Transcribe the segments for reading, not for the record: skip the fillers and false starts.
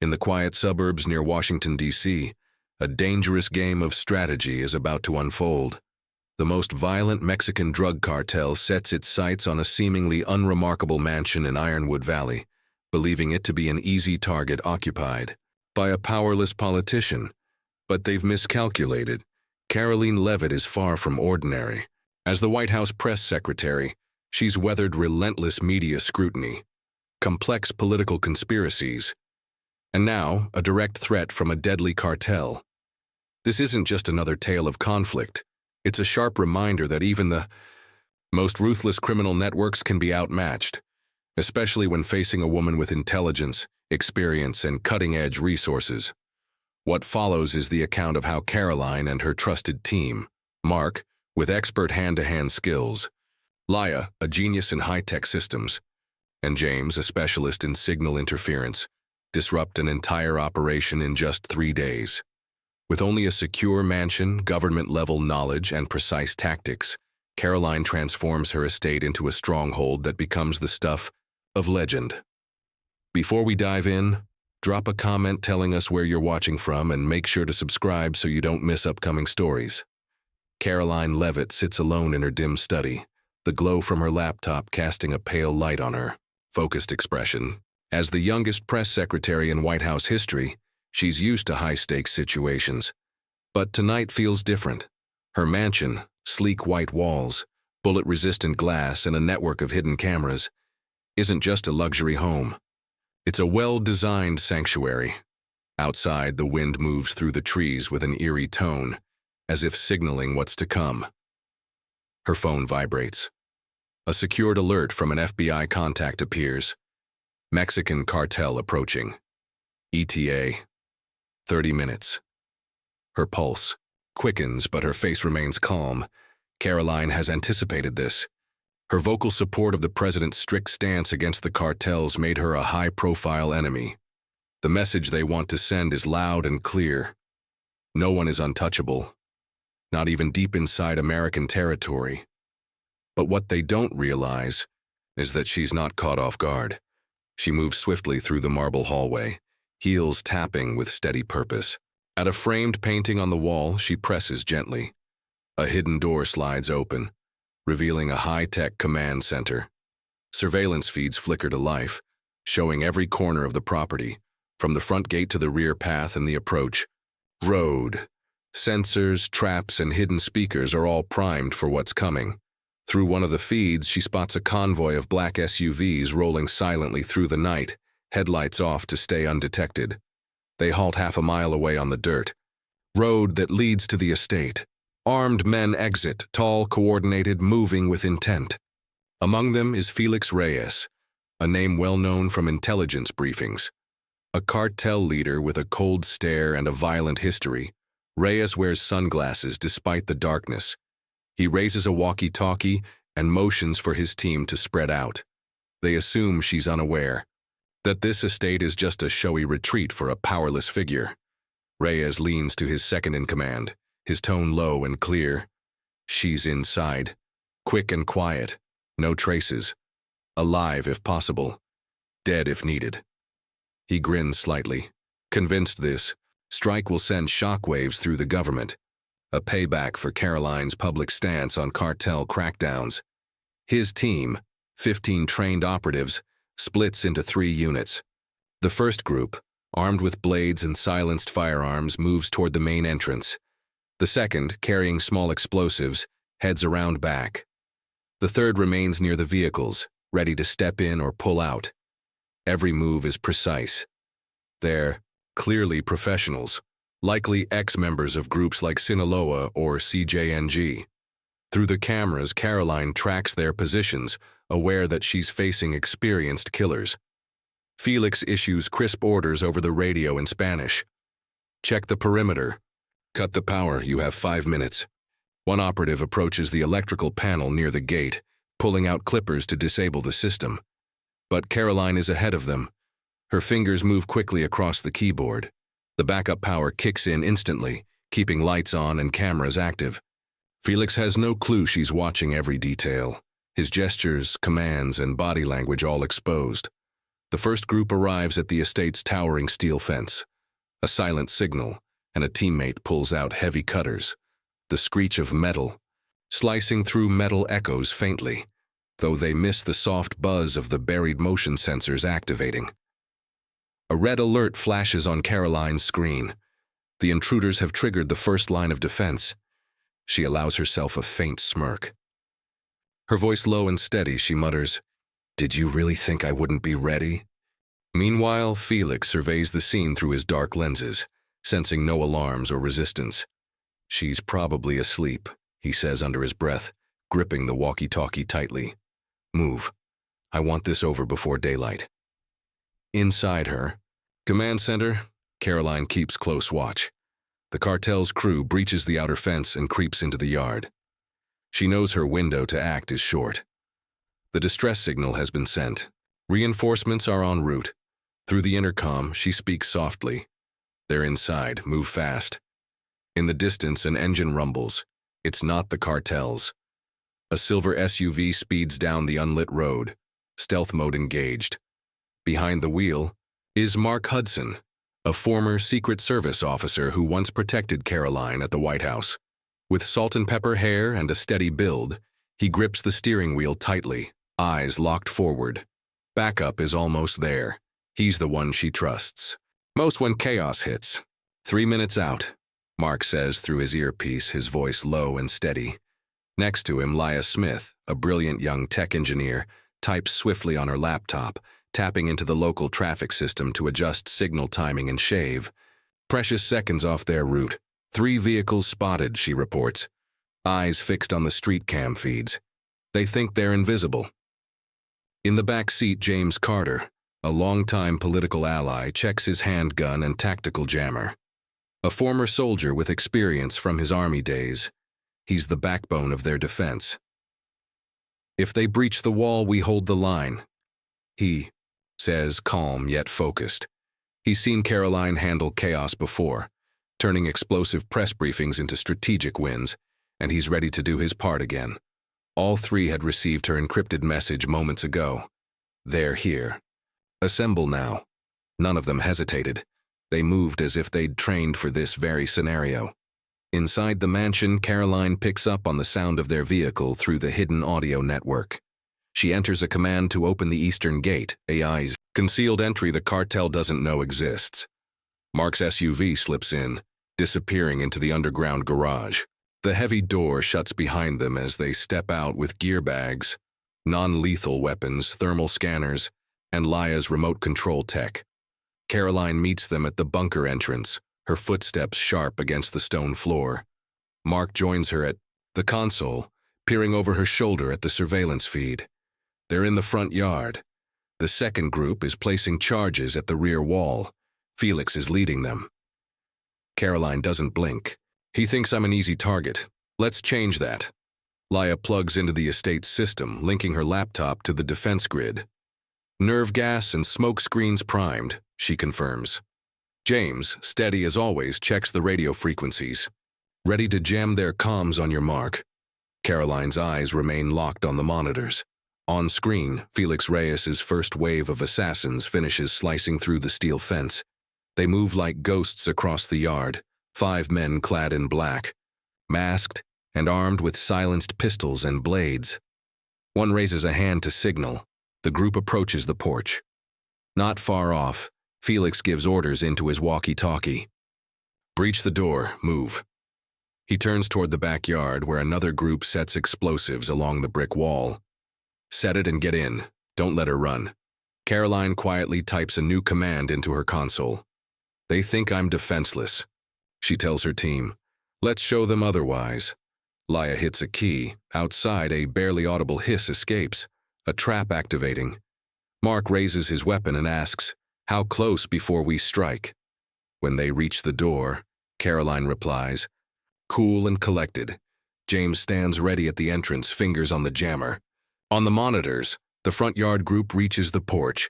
In the quiet suburbs near Washington, D.C., a dangerous game of strategy is about to unfold. The most violent Mexican drug cartel sets its sights on a seemingly unremarkable mansion in Ironwood Valley, believing it to be an easy target occupied by a powerless politician. But they've miscalculated. Karoline Leavitt is far from ordinary. As the White House press secretary, she's weathered relentless media scrutiny, complex political conspiracies, and now a direct threat from a deadly cartel. This isn't just another tale of conflict. It's a sharp reminder that even the most ruthless criminal networks can be outmatched, especially when facing a woman with intelligence, experience, and cutting-edge resources. What follows is the account of how Karoline and her trusted team, Mark, with expert hand-to-hand skills, Laya, a genius in high-tech systems, and James, a specialist in signal interference, disrupt an entire operation in just 3 days. With only a secure mansion, government-level knowledge, and precise tactics, Karoline transforms her estate into a stronghold that becomes the stuff of legend. Before we dive in, drop a comment telling us where you're watching from and make sure to subscribe so you don't miss upcoming stories. Karoline Leavitt sits alone in her dim study, the glow from her laptop casting a pale light on her focused expression. As the youngest press secretary in White House history, she's used to high-stakes situations. But tonight feels different. Her mansion, sleek white walls, bullet-resistant glass, and a network of hidden cameras, isn't just a luxury home. It's a well-designed sanctuary. Outside, the wind moves through the trees with an eerie tone, as if signaling what's to come. Her phone vibrates. A secured alert from an FBI contact appears. Mexican cartel approaching. ETA. 30 minutes. Her pulse quickens, but her face remains calm. Karoline has anticipated this. Her vocal support of the president's strict stance against the cartels made her a high-profile enemy. The message they want to send is loud and clear. No one is untouchable, not even deep inside American territory. But what they don't realize is that she's not caught off guard. She moves swiftly through the marble hallway, heels tapping with steady purpose. At a framed painting on the wall, she presses gently. A hidden door slides open, revealing a high-tech command center. Surveillance feeds flicker to life, showing every corner of the property, from the front gate to the rear path and the approach road. Sensors, traps, and hidden speakers are all primed for what's coming. Through one of the feeds, she spots a convoy of black SUVs rolling silently through the night, headlights off to stay undetected. They halt half a mile away on the dirt road that leads to the estate. Armed men exit, tall, coordinated, moving with intent. Among them is Felix Reyes, a name well known from intelligence briefings. A cartel leader with a cold stare and a violent history, Reyes wears sunglasses despite the darkness. He raises a walkie-talkie and motions for his team to spread out. They assume she's unaware, that this estate is just a showy retreat for a powerless figure. Reyes leans to his second-in-command, his tone low and clear. She's inside, quick and quiet, no traces, alive if possible, dead if needed. He grins slightly, convinced this strike will send shockwaves through the government, a payback for Karoline's public stance on cartel crackdowns. His team, 15 trained operatives, splits into 3 units. The first group, armed with blades and silenced firearms, moves toward the main entrance. The second, carrying small explosives, heads around back. The third remains near the vehicles, ready to step in or pull out. Every move is precise. They're clearly professionals, likely ex-members of groups like Sinaloa or CJNG. Through the cameras, Karoline tracks their positions, aware that she's facing experienced killers. Felix issues crisp orders over the radio in Spanish. Check the perimeter. Cut the power, you have 5 minutes. One operative approaches the electrical panel near the gate, pulling out clippers to disable the system. But Karoline is ahead of them. Her fingers move quickly across the keyboard. The backup power kicks in instantly, keeping lights on and cameras active. Felix has no clue she's watching every detail, his gestures, commands, and body language all exposed. The first group arrives at the estate's towering steel fence. A silent signal, and a teammate pulls out heavy cutters. The screech of metal, slicing through metal, echoes faintly, though they miss the soft buzz of the buried motion sensors activating. A red alert flashes on Karoline's screen. The intruders have triggered the first line of defense. She allows herself a faint smirk. Her voice low and steady, she mutters, "Did you really think I wouldn't be ready?" Meanwhile, Felix surveys the scene through his dark lenses, sensing no alarms or resistance. "She's probably asleep," he says under his breath, gripping the walkie-talkie tightly. "Move. I want this over before daylight." Inside her command center, Karoline keeps close watch. The cartel's crew breaches the outer fence and creeps into the yard. She knows her window to act is short. The distress signal has been sent. Reinforcements are en route. Through the intercom, she speaks softly. They're inside. Move fast. In the distance, an engine rumbles. It's not the cartels. A silver SUV speeds down the unlit road, stealth mode engaged. Behind the wheel is Mark Hudson, a former Secret Service officer who once protected Karoline at the White House. With salt and pepper hair and a steady build, he grips the steering wheel tightly, eyes locked forward. Backup is almost there. He's the one she trusts. Most when chaos hits. 3 minutes out, Mark says through his earpiece, his voice low and steady. Next to him, Leah Smith, a brilliant young tech engineer, types swiftly on her laptop, tapping into the local traffic system to adjust signal timing and shave. Precious seconds off their route. 3 vehicles spotted, she reports. Eyes fixed on the street cam feeds. They think they're invisible. In the back seat, James Carter, a longtime political ally, checks his handgun and tactical jammer. A former soldier with experience from his army days, he's the backbone of their defense. "If they breach the wall, we hold the line," he says, calm yet focused. He's seen Karoline handle chaos before, turning explosive press briefings into strategic wins, and he's ready to do his part again. All 3 had received her encrypted message moments ago. They're here. Assemble now. None of them hesitated. They moved as if they'd trained for this very scenario. Inside the mansion, Karoline picks up on the sound of their vehicle through the hidden audio network. She enters a command to open the eastern gate, AI's concealed entry the cartel doesn't know exists. Mark's SUV slips in, disappearing into the underground garage. The heavy door shuts behind them as they step out with gear bags, non-lethal weapons, thermal scanners, and Leah's remote control tech. Karoline meets them at the bunker entrance, her footsteps sharp against the stone floor. Mark joins her at the console, peering over her shoulder at the surveillance feed. They're in the front yard. The second group is placing charges at the rear wall. Felix is leading them. Karoline doesn't blink. "He thinks I'm an easy target. Let's change that." Leah plugs into the estate's system, linking her laptop to the defense grid. "Nerve gas and smoke screens primed," she confirms. James, steady as always, checks the radio frequencies. "Ready to jam their comms on your mark." Karoline's eyes remain locked on the monitors. On screen, Felix Reyes's first wave of assassins finishes slicing through the steel fence. They move like ghosts across the yard, 5 men clad in black, masked and armed with silenced pistols and blades. One raises a hand to signal. The group approaches the porch. Not far off, Felix gives orders into his walkie-talkie. "Breach the door, move." He turns toward the backyard where another group sets explosives along the brick wall. "Set it and get in. Don't let her run." Karoline quietly types a new command into her console. "They think I'm defenseless," she tells her team. "Let's show them otherwise." Leah hits a key. Outside, a barely audible hiss escapes, a trap activating. Mark raises his weapon and asks, "How close before we strike?" When they reach the door, Karoline replies, cool and collected. James stands ready at the entrance, fingers on the jammer. On the monitors, the front yard group reaches the porch.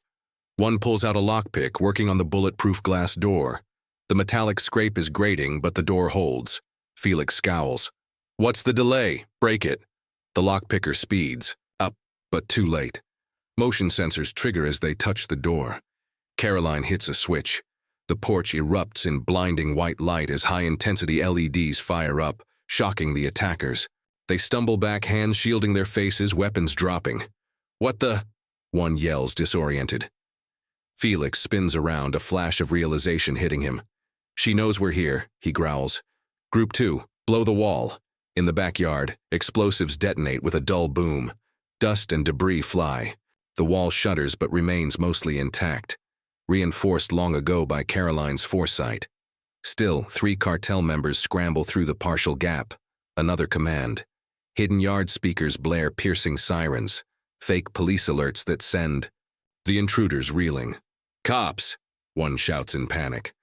One pulls out a lockpick, working on the bulletproof glass door. The metallic scrape is grating, but the door holds. Felix scowls. "What's the delay? Break it." The lockpicker speeds. Up, but too late. Motion sensors trigger as they touch the door. Karoline hits a switch. The porch erupts in blinding white light as high-intensity LEDs fire up, shocking the attackers. They stumble back, hands shielding their faces, weapons dropping. "What the?" one yells, disoriented. Felix spins around, a flash of realization hitting him. "She knows we're here," he growls. "Group 2, blow the wall." In the backyard, explosives detonate with a dull boom. Dust and debris fly. The wall shudders but remains mostly intact, reinforced long ago by Karoline's foresight. Still, 3 cartel members scramble through the partial gap. Another command. Hidden yard speakers blare piercing sirens, fake police alerts that send the intruders reeling. "Cops!" one shouts in panic.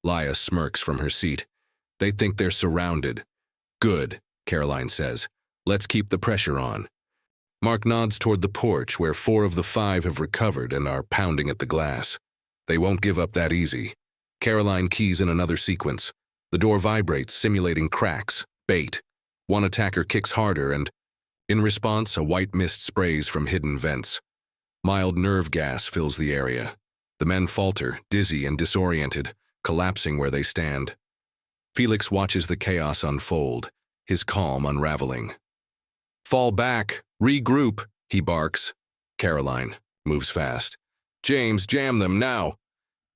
Laya smirks from her seat. "They think they're surrounded." "Good," Karoline says. "Let's keep the pressure on." Mark nods toward the porch where 4 of the 5 have recovered and are pounding at the glass. They won't give up that easy. Karoline keys in another sequence. The door vibrates, simulating cracks. Bait. One attacker kicks harder and, in response, a white mist sprays from hidden vents. Mild nerve gas fills the area. The men falter, dizzy and disoriented, collapsing where they stand. Felix watches the chaos unfold, his calm unraveling. "Fall back! Regroup!" he barks. Karoline moves fast. "James, jam them now!"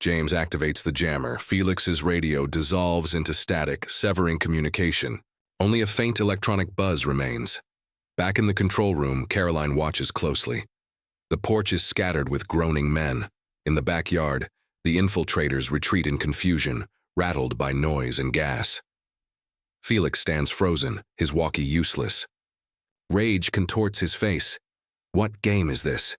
James activates the jammer. Felix's radio dissolves into static, severing communication. Only a faint electronic buzz remains. Back in the control room, Karoline watches closely. The porch is scattered with groaning men. In the backyard, the infiltrators retreat in confusion, rattled by noise and gas. Felix stands frozen, his walkie useless. Rage contorts his face. What game is this?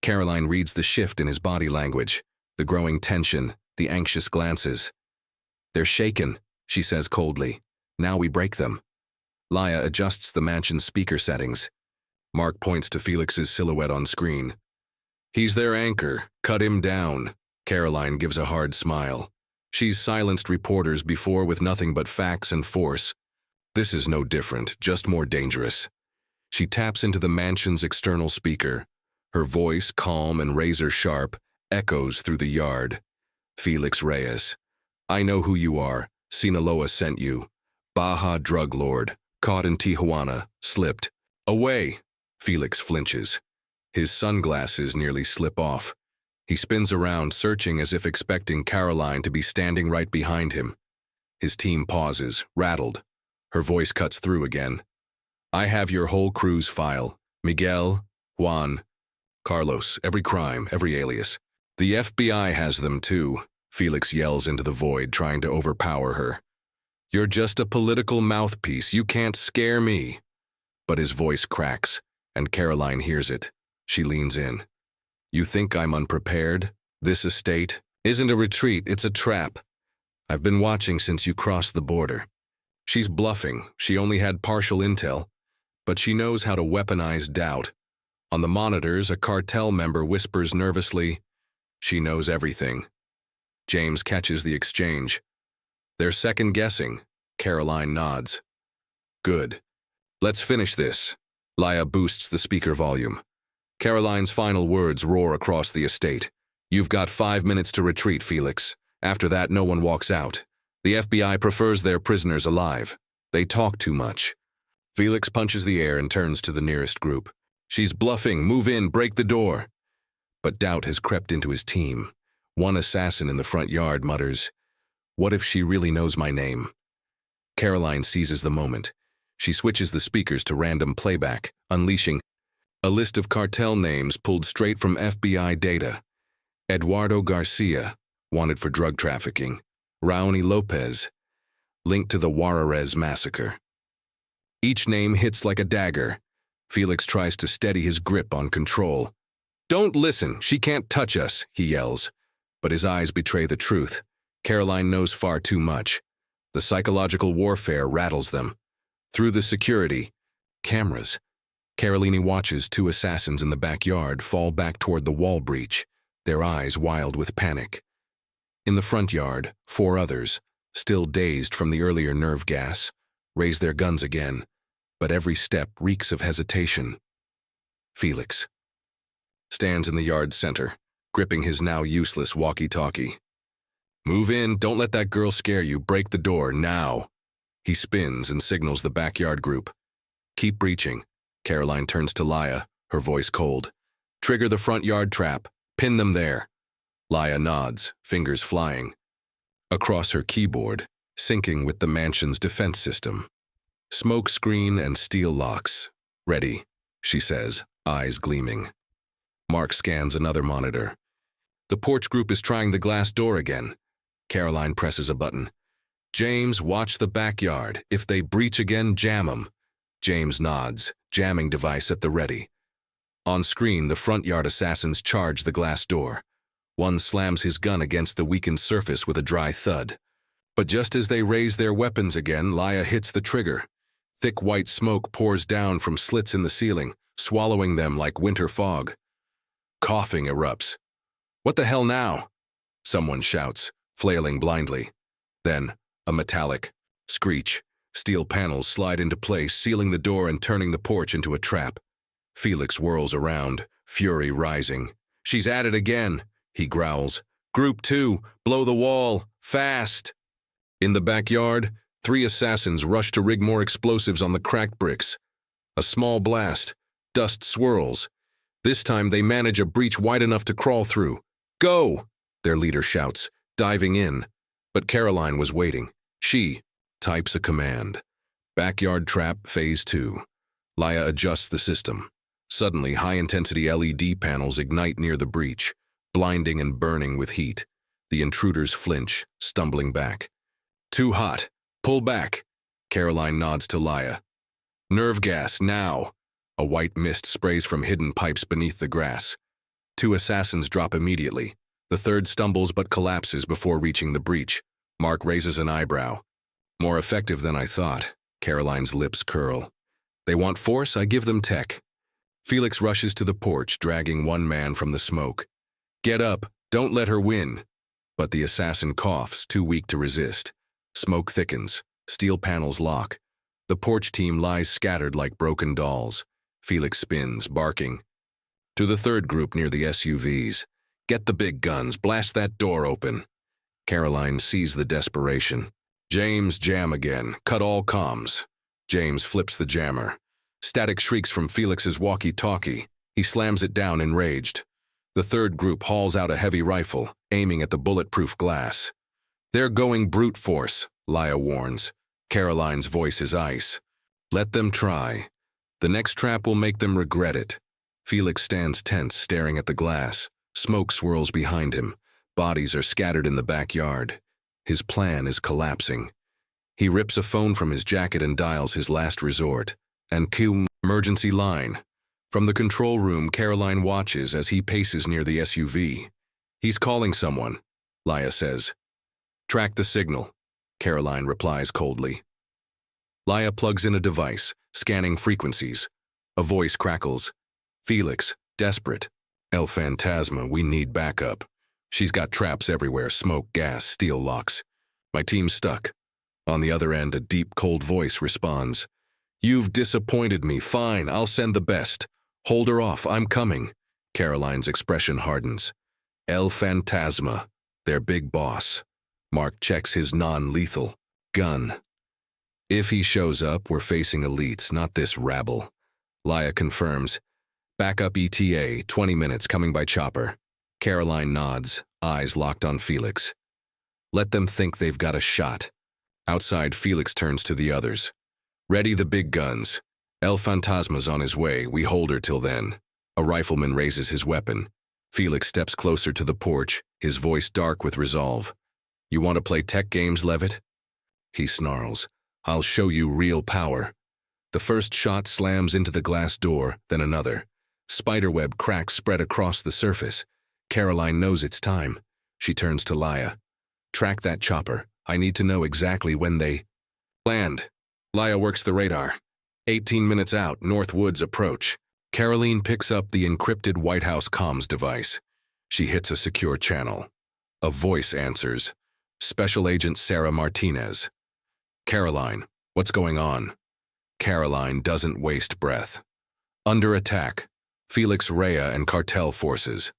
Karoline reads the shift in his body language, the growing tension, the anxious glances. "They're shaken," she says coldly. "Now we break them." Laya adjusts the mansion's speaker settings. Mark points to Felix's silhouette on screen. "He's their anchor. Cut him down." Karoline gives a hard smile. She's silenced reporters before with nothing but facts and force. This is no different, just more dangerous. She taps into the mansion's external speaker. Her voice, calm and razor-sharp, echoes through the yard. "Felix Reyes. I know who you are. Sinaloa sent you. Baja drug lord. Caught in Tijuana. Slipped. Away!" Felix flinches. His sunglasses nearly slip off. He spins around, searching as if expecting Karoline to be standing right behind him. His team pauses, rattled. Her voice cuts through again. "I have your whole crew's file. Miguel, Juan, Carlos, every crime, every alias. The FBI has them too," Felix yells into the void, trying to overpower her. "You're just a political mouthpiece. You can't scare me." But his voice cracks, and Karoline hears it. She leans in. "You think I'm unprepared? This estate isn't a retreat, it's a trap. I've been watching since you crossed the border." She's bluffing. She only had partial intel, but she knows how to weaponize doubt. On the monitors, a cartel member whispers nervously, "She knows everything." James catches the exchange. "They're second-guessing." Karoline nods. "Good. Let's finish this." Laya boosts the speaker volume. Karoline's final words roar across the estate. "You've got 5 minutes to retreat, Felix. After that, no one walks out. The FBI prefers their prisoners alive. They talk too much." Felix punches the air and turns to the nearest group. "She's bluffing. Move in. Break the door." But doubt has crept into his team. One assassin in the front yard mutters, "What if she really knows my name?" Karoline seizes the moment. She switches the speakers to random playback, unleashing a list of cartel names pulled straight from FBI data. Eduardo Garcia, wanted for drug trafficking. Raoni Lopez, linked to the Juarez massacre. Each name hits like a dagger. Felix tries to steady his grip on control. "Don't listen, she can't touch us," he yells. But his eyes betray the truth. Karoline knows far too much. The psychological warfare rattles them. Through the security cameras, Karoline watches 2 assassins in the backyard fall back toward the wall breach, their eyes wild with panic. In the front yard, 4 others, still dazed from the earlier nerve gas, raise their guns again, but every step reeks of hesitation. Felix. stands in the yard's center, gripping his now useless walkie-talkie. "Move in, don't let that girl scare you, break the door, now." He spins and signals the backyard group. "Keep breaching." Karoline turns to Leah, her voice cold. "Trigger the front yard trap, pin them there." Leah nods, fingers flying. Across her keyboard, syncing with the mansion's defense system. "Smoke screen and steel locks. Ready," she says, eyes gleaming. Mark scans another monitor. "The porch group is trying the glass door again." Karoline presses a button. "James, watch the backyard. If they breach again, jam 'em." James nods, jamming device at the ready. On screen, the front yard assassins charge the glass door. One slams his gun against the weakened surface with a dry thud. But just as they raise their weapons again, Leah hits the trigger. Thick white smoke pours down from slits in the ceiling, swallowing them like winter fog. Coughing erupts. "What the hell now?" Someone shouts, flailing blindly. Then, a metallic screech. Steel panels slide into place, sealing the door and turning the porch into a trap. Felix whirls around, fury rising. "She's at it again," he growls. "Group 2, blow the wall, fast!" In the backyard, 3 assassins rush to rig more explosives on the cracked bricks. A small blast. Dust swirls. This time they manage a breach wide enough to crawl through. "Go!" their leader shouts, diving in. But Karoline was waiting. She types a command. Backyard trap, phase 2. Leah adjusts the system. Suddenly, high-intensity LED panels ignite near the breach, blinding and burning with heat. The intruders flinch, stumbling back. "Too hot. Pull back." Karoline nods to Leah. "Nerve gas, now." A white mist sprays from hidden pipes beneath the grass. 2 assassins drop immediately. The third stumbles but collapses before reaching the breach. Mark raises an eyebrow. "More effective than I thought." Karoline's lips curl. "They want force, I give them tech." Felix rushes to the porch, dragging one man from the smoke. "Get up, don't let her win." But the assassin coughs, too weak to resist. Smoke thickens, steel panels lock. The porch team lies scattered like broken dolls. Felix spins, barking. To the third group near the SUVs. "Get the big guns, blast that door open." Karoline sees the desperation. "James, jam again, cut all comms." James flips the jammer. Static shrieks from Felix's walkie-talkie. He slams it down, enraged. The third group hauls out a heavy rifle, aiming at the bulletproof glass. "They're going brute force," Leah warns. Karoline's voice is ice. "Let them try. The next trap will make them regret it." Felix stands tense, staring at the glass. Smoke swirls behind him. Bodies are scattered in the backyard. His plan is collapsing. He rips a phone from his jacket and dials his last resort. And Q, emergency line. From the control room, Karoline watches as he paces near the SUV. "He's calling someone," Leah says. "Track the signal," Karoline replies coldly. Leah plugs in a device, scanning frequencies. A voice crackles. "Felix, desperate. El Fantasma, we need backup. She's got traps everywhere, smoke, gas, steel locks. My team's stuck." On the other end, a deep, cold voice responds. "You've disappointed me. Fine, I'll send the best. Hold her off, I'm coming." Karoline's expression hardens. El Fantasma, their big boss. Mark checks his non-lethal gun. "If he shows up, we're facing elites, not this rabble." Leah confirms. "Backup ETA, 20 minutes, coming by chopper." Karoline nods, eyes locked on Felix. "Let them think they've got a shot." Outside, Felix turns to the others. "Ready the big guns. El Fantasma's on his way, we hold her till then." A rifleman raises his weapon. Felix steps closer to the porch, his voice dark with resolve. "You want to play tech games, Leavitt?" He snarls. "I'll show you real power." The first shot slams into the glass door, then another. Spiderweb cracks spread across the surface. Karoline knows it's time. She turns to Leah. "Track that chopper. I need to know exactly when they land." Leah works the radar. 18 minutes out, North Woods approach. Karoline picks up the encrypted White House comms device. She hits a secure channel. A voice answers. Special Agent Sarah Martinez. "Karoline, what's going on?" Karoline doesn't waste breath. "Under attack. Felix Rhea and Cartel forces.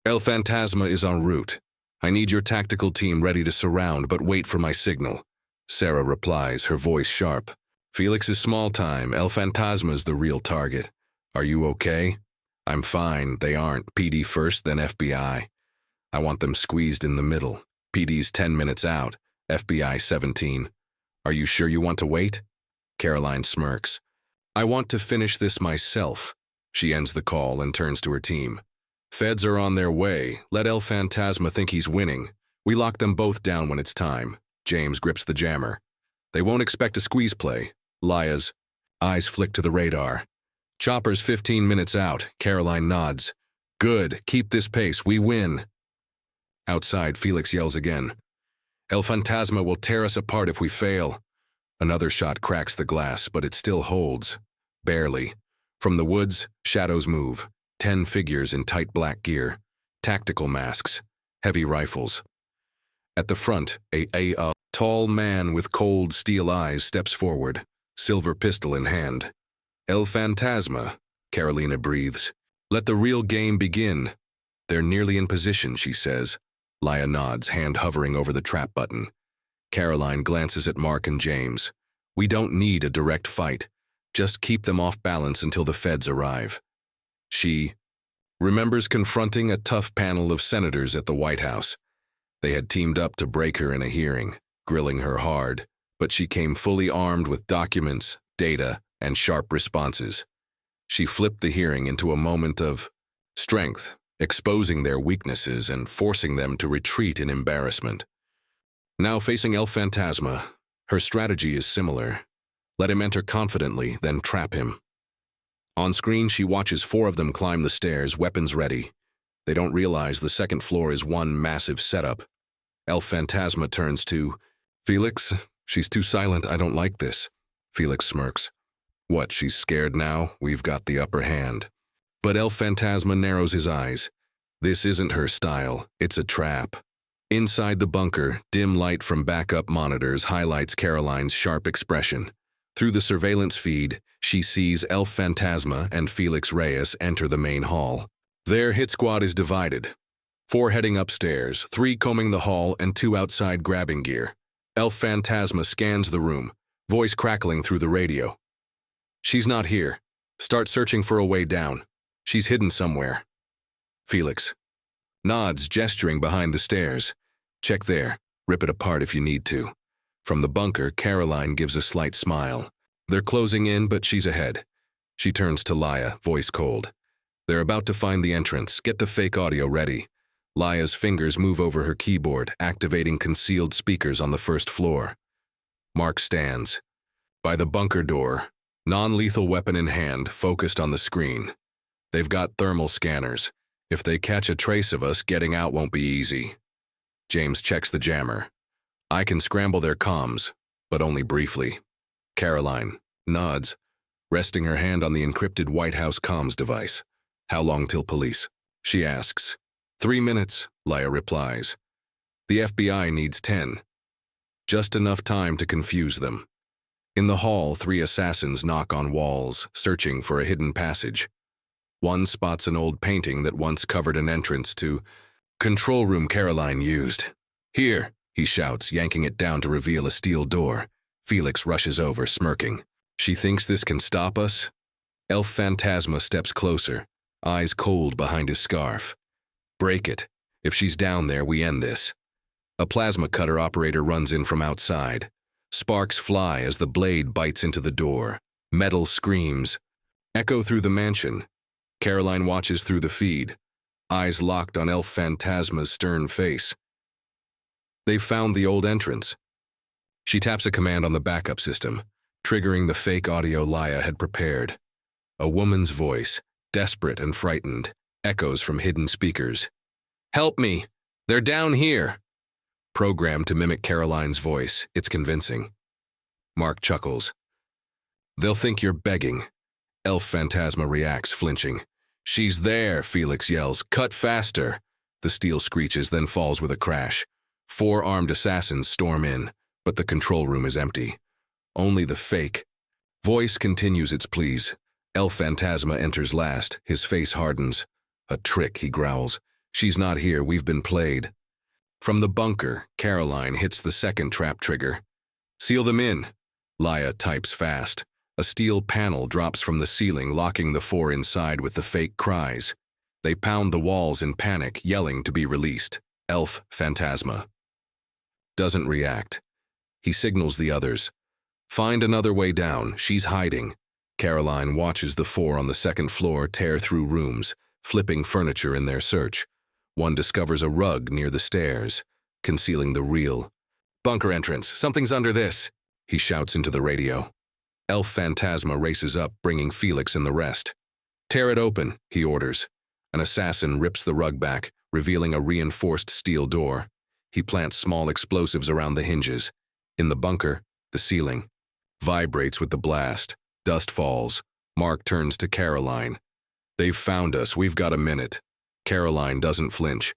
El Fantasma is en route. I need your tactical team ready to surround, but wait for my signal. Sarah replies, her voice sharp. Felix is small time. El Fantasma's the real target. Are you okay? I'm fine. They aren't. PD first, then FBI. I want them squeezed in the middle. PD's 10 minutes out. FBI 17. Are you sure you want to wait? Karoline smirks. I want to finish this myself. She ends the call and turns to her team. Feds are on their way. Let El Fantasma think he's winning. We lock them both down when it's time. James grips the jammer. They won't expect a squeeze play. Laya's eyes flick to the radar. Chopper's 15 minutes out. Karoline nods. Good. Keep this pace. We win. Outside, Felix yells again. El Fantasma will tear us apart if we fail. Another shot cracks the glass, but it still holds. Barely. From the woods, shadows move. 10 figures in tight black gear. Tactical masks. Heavy rifles. At the front, a tall man with cold steel eyes steps forward, silver pistol in hand. El Fantasma, Carolina breathes. Let the real game begin. They're nearly in position, she says. Laya nods, hand hovering over the trap button. Karoline glances at Mark and James. We don't need a direct fight. Just keep them off balance until the feds arrive. She remembers confronting a tough panel of senators at the White House. They had teamed up to break her in a hearing, grilling her hard, but she came fully armed with documents, data, and sharp responses. She flipped the hearing into a moment of strength, exposing their weaknesses and forcing them to retreat in embarrassment. Now facing El Fantasma, her strategy is similar. Let him enter confidently, then trap him. On screen, she watches 4 of them climb the stairs, weapons ready. They don't realize the second floor is one massive setup. El Fantasma turns to, Felix, she's too silent, I don't like this. Felix smirks. What, she's scared now? We've got the upper hand. But El Fantasma narrows his eyes. This isn't her style, it's a trap. Inside the bunker, dim light from backup monitors highlights Karoline's sharp expression. Through the surveillance feed, she sees El Fantasma and Felix Reyes enter the main hall. Their hit squad is divided. 4 heading upstairs, 3 combing the hall, and 2 outside grabbing gear. El Fantasma scans the room, voice crackling through the radio. She's not here. Start searching for a way down. She's hidden somewhere. Felix nods, gesturing behind the stairs. Check there. Rip it apart if you need to. From the bunker, Karoline gives a slight smile. They're closing in, but she's ahead. She turns to Laya, voice cold. They're about to find the entrance. Get the fake audio ready. Laya's fingers move over her keyboard, activating concealed speakers on the first floor. Mark stands by the bunker door, non-lethal weapon in hand, focused on the screen. They've got thermal scanners. If they catch a trace of us, getting out won't be easy. James checks the jammer. I can scramble their comms, but only briefly. Karoline nods, resting her hand on the encrypted White House comms device. How long till police? She asks. 3 minutes, Laya replies. The FBI needs 10. Just enough time to confuse them. In the hall, 3 assassins knock on walls, searching for a hidden passage. One spots an old painting that once covered an entrance to control room Karoline used. Here, he shouts, yanking it down to reveal a steel door. Felix rushes over, smirking. She thinks this can stop us? El Fantasma steps closer, eyes cold behind his scarf. Break it. If she's down there, we end this. A plasma cutter operator runs in from outside. Sparks fly as the blade bites into the door. Metal screams echo through the mansion. Karoline watches through the feed, eyes locked on El Fantasma's stern face. They've found the old entrance. She taps a command on the backup system, triggering the fake audio Laya had prepared. A woman's voice, desperate and frightened, echoes from hidden speakers. Help me! They're down here! Programmed to mimic Karoline's voice, it's convincing. Mark chuckles. They'll think you're begging. El Fantasma reacts, flinching. She's there, Felix yells. Cut faster! The steel screeches, then falls with a crash. 4 armed assassins storm in, but the control room is empty. Only the fake voice continues its pleas. El Phantasma enters last. His face hardens. A trick, he growls. She's not here. We've been played. From the bunker, Karoline hits the second trap trigger. Seal them in. Laya types fast. A steel panel drops from the ceiling, locking the four inside with the fake cries. They pound the walls in panic, yelling to be released. Elf Phantasma doesn't react. He signals the others. Find another way down. She's hiding. Karoline watches the four on the second floor tear through rooms, flipping furniture in their search. One discovers a rug near the stairs, concealing the real bunker entrance. Something's under this, he shouts into the radio. Elf Phantasma races up, bringing Felix and the rest. Tear it open, he orders. An assassin rips the rug back, revealing a reinforced steel door. He plants small explosives around the hinges. In the bunker, the ceiling vibrates with the blast. Dust falls. Mark turns to Karoline. They've found us. We've got a minute. Karoline doesn't flinch.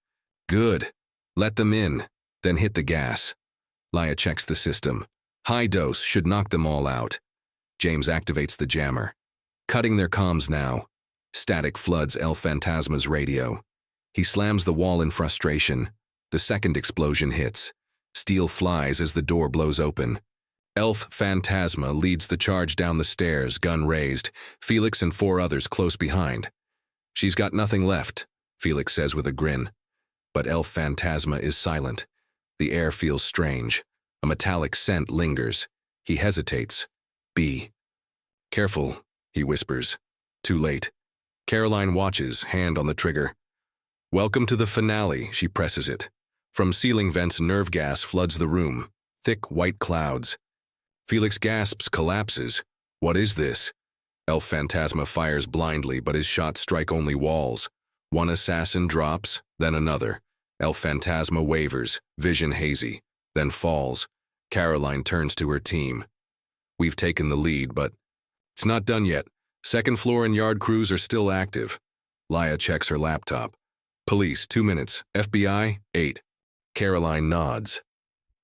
Good. Let them in. Then hit the gas. Laya checks the system. High dose should knock them all out. James activates the jammer. Cutting their comms now. Static floods El Phantasma's radio. He slams the wall in frustration. The second explosion hits. Steel flies as the door blows open. Elf Phantasma leads the charge down the stairs, gun raised, Felix and four others close behind. She's got nothing left, Felix says with a grin. But Elf Phantasma is silent. The air feels strange. A metallic scent lingers. He hesitates. B. Careful, he whispers. Too late. Karoline watches, hand on the trigger. Welcome to the finale, she presses it. From ceiling vents, nerve gas floods the room. Thick white clouds. Felix gasps, collapses. What is this? Elf Phantasma fires blindly, but his shots strike only walls. One assassin drops, then another. Elf Phantasma wavers, vision hazy, then falls. Karoline turns to her team. We've taken the lead, but it's not done yet. Second floor and yard crews are still active. Laya checks her laptop. Police, 2 minutes. FBI, 8. Karoline nods.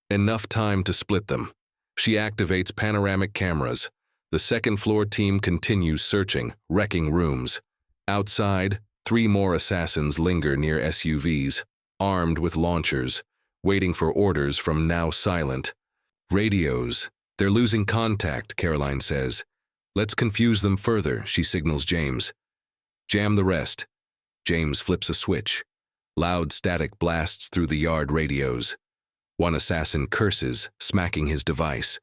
Enough time to split them. She activates panoramic cameras. The second floor team continues searching, wrecking rooms. Outside, 3 more assassins linger near SUVs, armed with launchers, waiting for orders from now silent. Radios. They're losing contact, Karoline says. Let's confuse them further, she signals James. Jam the rest. James flips a switch. Loud static blasts through the yard radios. One assassin curses, smacking his device.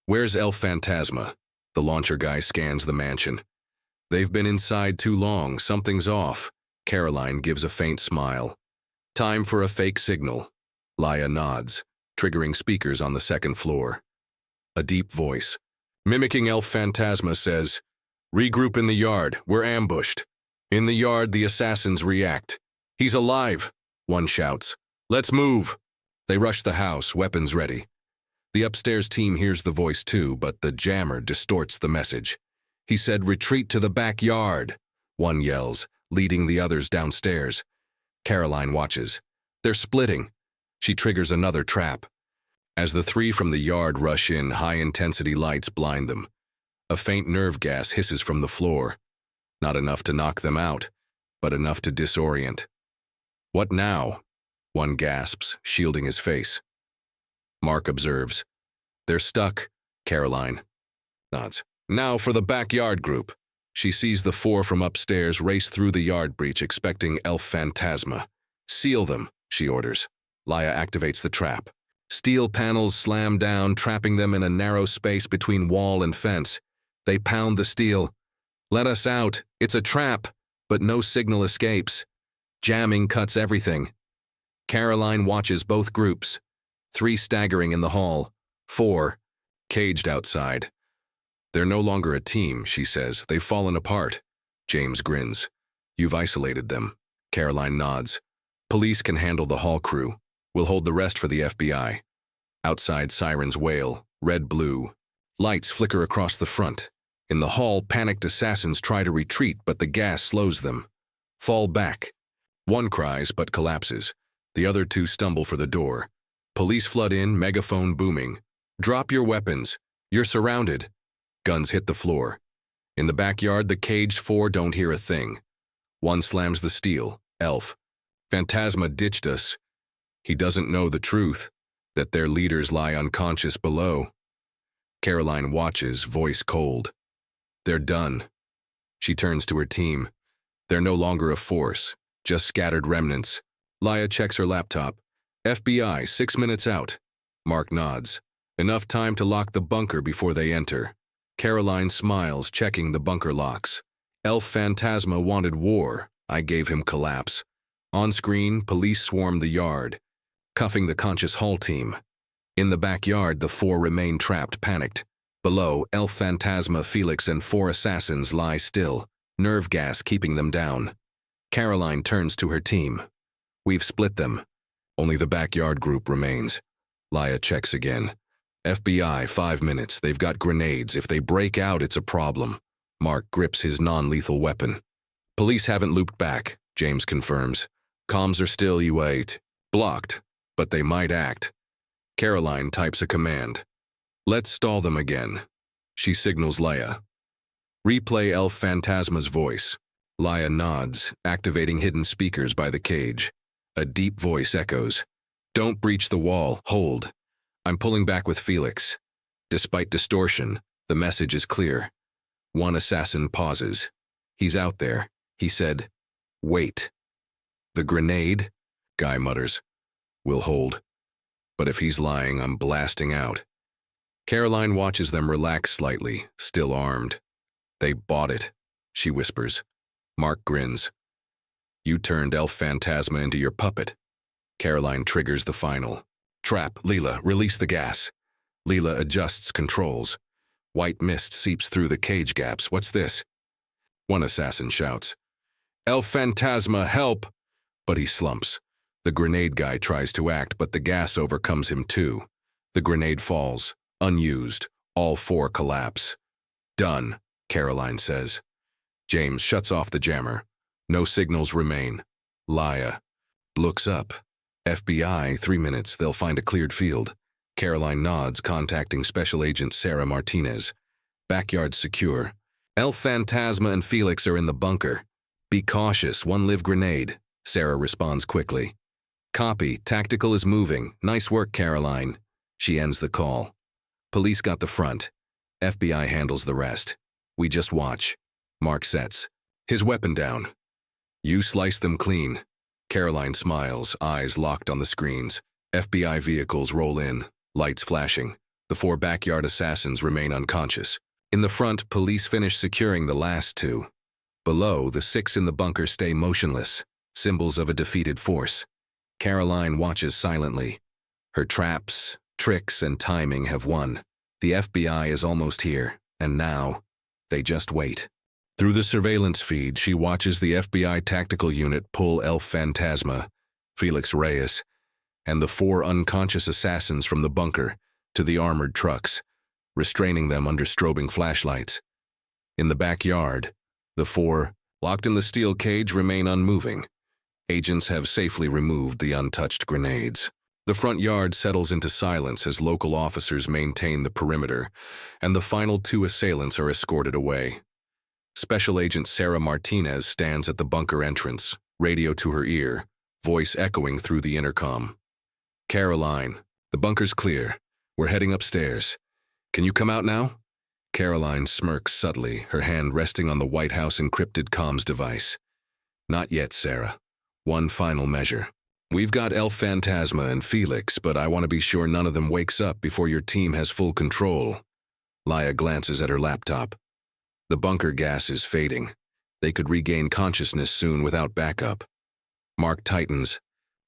Where's El Phantasma? The launcher guy scans the mansion. They've been inside too long. Something's off. Karoline gives a faint smile. Time for a fake signal. Laya nods, triggering speakers on the second floor. A deep voice, mimicking El Phantasma, says, regroup in the yard. We're ambushed. In the yard, the assassins react. He's alive, one shouts. Let's move. They rush the house, weapons ready. The upstairs team hears the voice too, but the jammer distorts the message. He said, retreat to the backyard, one yells, leading the others downstairs. Karoline watches. They're splitting. She triggers another trap. As the 3 from the yard rush in, high-intensity lights blind them. A faint nerve gas hisses from the floor. Not enough to knock them out, but enough to disorient. What now? One gasps, shielding his face. Mark observes. They're stuck, Karoline nods. Now for the backyard group. She sees the 4 from upstairs race through the yard breach, expecting Elf Phantasma. Seal them, she orders. Laya activates the trap. Steel panels slam down, trapping them in a narrow space between wall and fence. They pound the steel. Let us out. It's a trap. But no signal escapes. Jamming cuts everything. Karoline watches both groups. 3 staggering in the hall. 4 caged outside. They're no longer a team, she says. They've fallen apart. James grins. You've isolated them. Karoline nods. Police can handle the hall crew. We'll hold the rest for the FBI. Outside, sirens wail, red-blue. Lights flicker across the front. In the hall, panicked assassins try to retreat, but the gas slows them. Fall back. One cries, but collapses. The other 2 stumble for the door. Police flood in, megaphone booming. Drop your weapons. You're surrounded. Guns hit the floor. In the backyard, the caged four don't hear a thing. One slams the steel. Elf. Phantasma ditched us. He doesn't know the truth, that their leaders lie unconscious below. Karoline watches, voice cold. They're done. She turns to her team. They're no longer a force, just scattered remnants. Laya checks her laptop. FBI, 6 minutes out. Mark nods. Enough time to lock the bunker before they enter. Karoline smiles, checking the bunker locks. Elf Phantasma wanted war. I gave him collapse. On screen, police swarm the yard, cuffing the conscious Hall team. In the backyard, the four remain trapped, panicked. Below, Elf Phantasma, Felix, and 4 assassins lie still, nerve gas keeping them down. Karoline turns to her team. We've split them. Only the backyard group remains. Laya checks again. FBI, 5 minutes. They've got grenades. If they break out, it's a problem. Mark grips his non-lethal weapon. Police haven't looped back, James confirms. Comms are still U8. Blocked, but they might act. Karoline types a command. Let's stall them again. She signals Laya. Replay Elf Phantasma's voice. Laya nods, activating hidden speakers by the cage. A deep voice echoes. Don't breach the wall. Hold. I'm pulling back with Felix. Despite distortion, the message is clear. One assassin pauses. He's out there. He said, wait. The grenade? Guy mutters. We'll hold. But if he's lying, I'm blasting out. Karoline watches them relax slightly, still armed. They bought it, she whispers. Mark grins. You turned Elf Phantasma into your puppet. Karoline triggers the final. Trap, Leela, release the gas. Leela adjusts controls. White mist seeps through the cage gaps. What's this? One assassin shouts. Elf Phantasma, help! But he slumps. The grenade guy tries to act, but the gas overcomes him too. The grenade falls, unused. All 4 collapse. Done, Karoline says. James shuts off the jammer. No signals remain. Laya looks up. FBI, 3 minutes. They'll find a cleared field. Karoline nods, contacting Special Agent Sarah Martinez. Backyard secure. Elf Phantasma and Felix are in the bunker. Be cautious, 1 live grenade. Sarah responds quickly. Copy, tactical is moving. Nice work, Karoline. She ends the call. Police got the front. FBI handles the rest. We just watch. Mark sets. His weapon down. You slice them clean. Karoline smiles, eyes locked on the screens. FBI vehicles roll in, lights flashing. The 4 backyard assassins remain unconscious. In the front, police finish securing the last 2. Below, the 6 in the bunker stay motionless, symbols of a defeated force. Karoline watches silently. Her traps, tricks, and timing have won. The FBI is almost here, and now, they just wait. Through the surveillance feed, she watches the FBI tactical unit pull Elf Phantasma, Felix Reyes, and the 4 unconscious assassins from the bunker to the armored trucks, restraining them under strobing flashlights. In the backyard, the 4, locked in the steel cage, remain unmoving. Agents have safely removed the untouched grenades. The front yard settles into silence as local officers maintain the perimeter, and the final 2 assailants are escorted away. Special Agent Sarah Martinez stands at the bunker entrance, radio to her ear, voice echoing through the intercom. Karoline, the bunker's clear. We're heading upstairs. Can you come out now? Karoline smirks subtly, her hand resting on the White House encrypted comms device. Not yet, Sarah. One final measure. We've got Elf Phantasma and Felix, but I want to be sure none of them wakes up before your team has full control. Laya glances at her laptop. The bunker gas is fading. They could regain consciousness soon without backup. Mark tightens,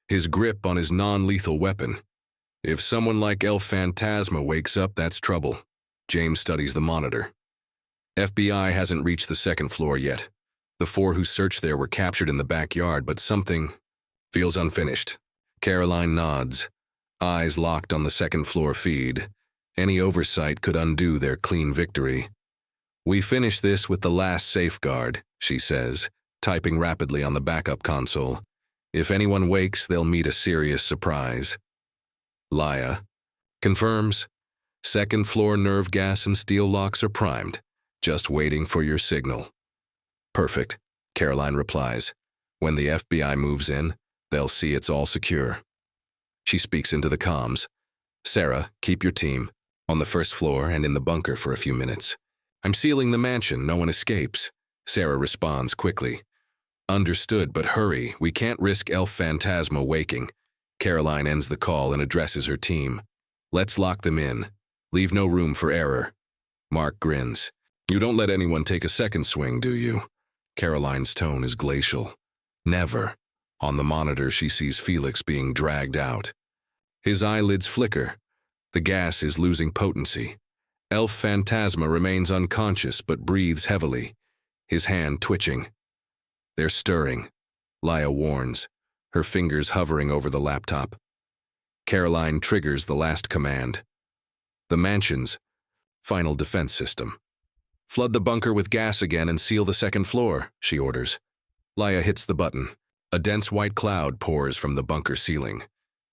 his grip on his non-lethal weapon. If someone like Elf Phantasma wakes up, that's trouble. James studies the monitor. FBI hasn't reached the 2nd floor yet. The 4 who searched there were captured in the backyard, but something feels unfinished. Karoline nods, eyes locked on the 2nd floor feed. Any oversight could undo their clean victory. We finish this with the last safeguard, she says, typing rapidly on the backup console. If anyone wakes, they'll meet a serious surprise. Laya confirms. 2nd floor nerve gas and steel locks are primed. Just waiting for your signal. Perfect, Karoline replies. When the FBI moves in, they'll see it's all secure. She speaks into the comms. Sarah, keep your team on the first floor and in the bunker for a few minutes. I'm sealing the mansion, no one escapes. Sarah responds quickly. Understood, but hurry, we can't risk Elf Phantasma waking. Karoline ends the call and addresses her team. Let's lock them in. Leave no room for error. Mark grins. You don't let anyone take a second swing, do you? Karoline's tone is glacial. Never. On the monitor, she sees Felix being dragged out. His eyelids flicker. The gas is losing potency. Elf Phantasma remains unconscious but breathes heavily, his hand twitching. They're stirring. Leah warns, her fingers hovering over the laptop. Karoline triggers the last command. The mansion's final defense system. Flood the bunker with gas again and seal the second floor, she orders. Leah hits the button. A dense white cloud pours from the bunker ceiling,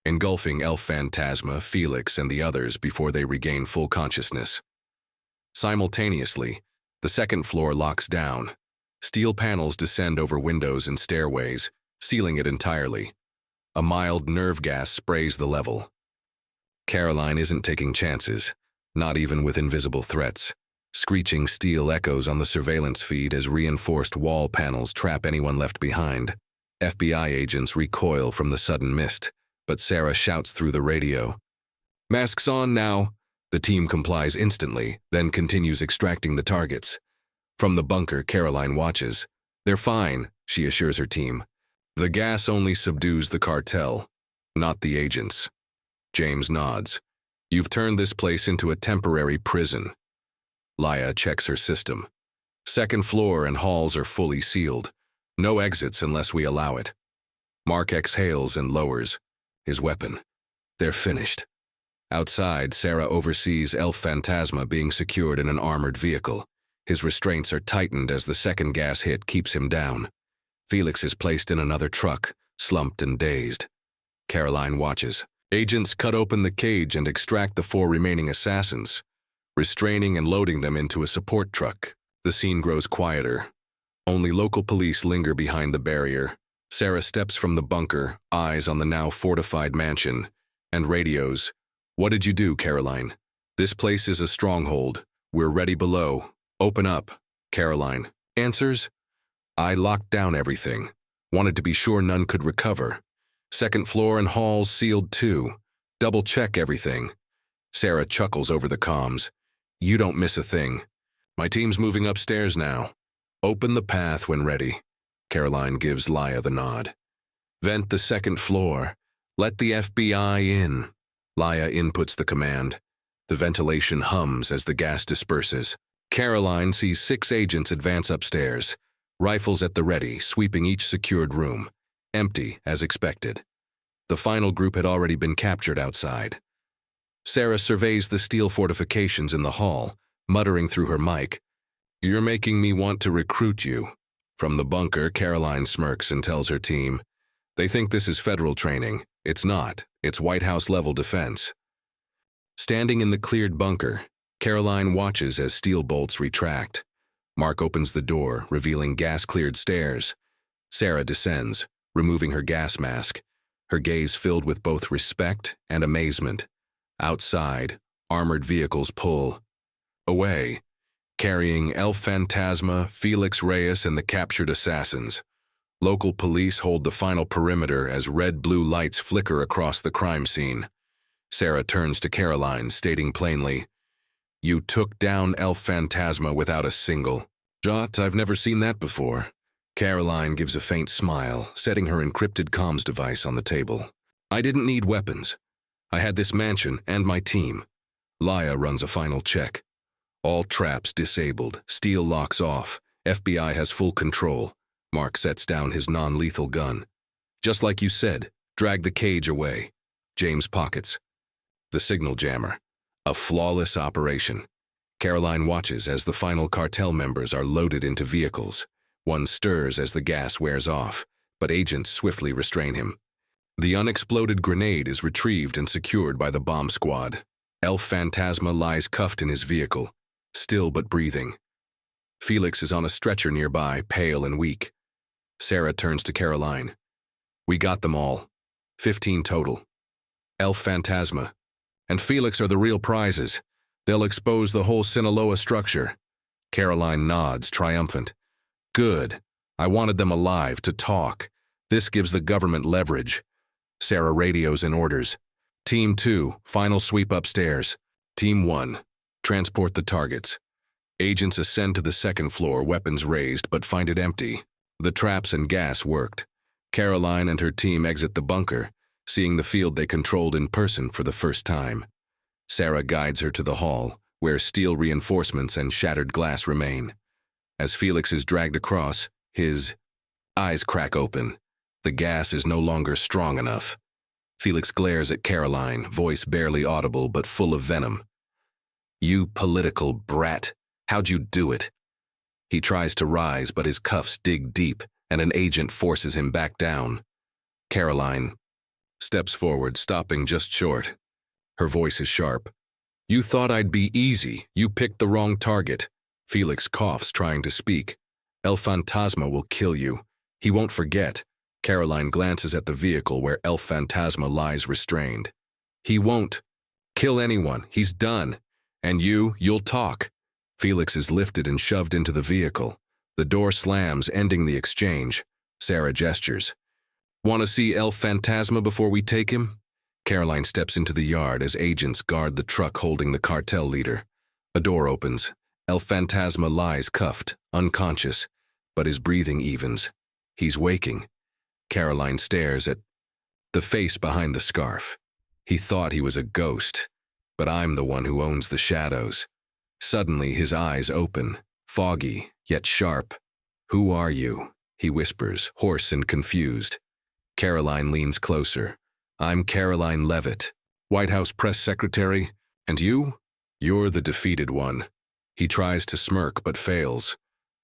engulfing Elf Phantasma, Felix, and the others before they regain full consciousness. Simultaneously, the second floor locks down. Steel panels descend over windows and stairways, sealing it entirely. A mild nerve gas sprays the level. Karoline isn't taking chances, not even with invisible threats. Screeching steel echoes on the surveillance feed as reinforced wall panels trap anyone left behind. FBI agents recoil from the sudden mist, but Sarah shouts through the radio. Masks on now. The team complies instantly, then continues extracting the targets. From the bunker, Karoline watches. They're fine, she assures her team. The gas only subdues the cartel, not the agents. James nods. You've turned this place into a temporary prison. Leah checks her system. Second floor and halls are fully sealed. No exits unless we allow it. Mark exhales and lowers his weapon. They're finished. Outside, Sarah oversees Elf Phantasma being secured in an armored vehicle. His restraints are tightened as the second gas hit keeps him down. Felix is placed in another truck, slumped and dazed. Karoline watches. Agents cut open the cage and extract the 4 remaining assassins, restraining and loading them into a support truck. The scene grows quieter. Only local police linger behind the barrier. Sarah steps from the bunker, eyes on the now fortified mansion, and radios. What did you do, Karoline? This place is a stronghold. We're ready below. Open up. Karoline. Answers? I locked down everything. Wanted to be sure none could recover. Second floor and halls sealed too. Double check everything. Sarah chuckles over the comms. You don't miss a thing. My team's moving upstairs now. Open the path when ready. Karoline gives Leah the nod. Vent the second floor. Let the FBI in. Leah inputs the command. The ventilation hums as the gas disperses. Karoline sees 6 agents advance upstairs, rifles at the ready, sweeping each secured room. Empty, as expected. The final group had already been captured outside. Sarah surveys the steel fortifications in the hall, muttering through her mic, You're making me want to recruit you. From the bunker, Karoline smirks and tells her team, They think this is federal training. It's not. It's White House-level defense. Standing in the cleared bunker, Karoline watches as steel bolts retract. Mark opens the door, revealing gas-cleared stairs. Sarah descends, removing her gas mask, her gaze filled with both respect and amazement. Outside, armored vehicles pull away, carrying Elf Phantasma, Felix Reyes, and the captured assassins. Local police hold the final perimeter as red-blue lights flicker across the crime scene. Sarah turns to Karoline, stating plainly, You took down Elf Phantasma without a single shot. I've never seen that before. Karoline gives a faint smile, setting her encrypted comms device on the table. I didn't need weapons. I had this mansion and my team. Leah runs a final check. All traps disabled, steel locks off, FBI has full control. Mark sets down his non-lethal gun. Just like you said, drag the cage away. James pockets. The signal jammer. A flawless operation. Karoline watches as the final cartel members are loaded into vehicles. One stirs as the gas wears off, but agents swiftly restrain him. The unexploded grenade is retrieved and secured by the bomb squad. Elf Phantasma lies cuffed in his vehicle, still but breathing. Felix is on a stretcher nearby, pale and weak. Sarah turns to Karoline. We got them all. 15 total. Elf Phantasma and Felix are the real prizes. They'll expose the whole Sinaloa structure. Karoline nods, triumphant. Good. I wanted them alive, to talk. This gives the government leverage. Sarah radios in orders. Team 2, final sweep upstairs. Team 1, transport the targets. Agents ascend to the second floor, weapons raised, but find it empty. The traps and gas worked. Karoline and her team exit the bunker, seeing the field they controlled in person for the first time. Sarah guides her to the hall, where steel reinforcements and shattered glass remain. As Felix is dragged across, his eyes crack open. The gas is no longer strong enough. Felix glares at Karoline, voice barely audible but full of venom. You political brat, how'd you do it? He tries to rise, but his cuffs dig deep, and an agent forces him back down. Karoline steps forward, stopping just short. Her voice is sharp. You thought I'd be easy. You picked the wrong target. Felix coughs, trying to speak. El Phantasma will kill you. He won't forget. Karoline glances at the vehicle where El Phantasma lies restrained. He won't kill anyone. He's done. And you'll talk. Felix is lifted and shoved into the vehicle. The door slams, ending the exchange. Sarah gestures. Want to see El Phantasma before we take him? Karoline steps into the yard as agents guard the truck holding the cartel leader. A door opens. El Phantasma lies cuffed, unconscious, but his breathing evens. He's waking. Karoline stares at the face behind the scarf. He thought he was a ghost, but I'm the one who owns the shadows. Suddenly his eyes open, foggy, yet sharp. Who are you? He whispers, hoarse and confused. Karoline leans closer. I'm Karoline Leavitt, White House press secretary. And you? You're the defeated one. He tries to smirk but fails.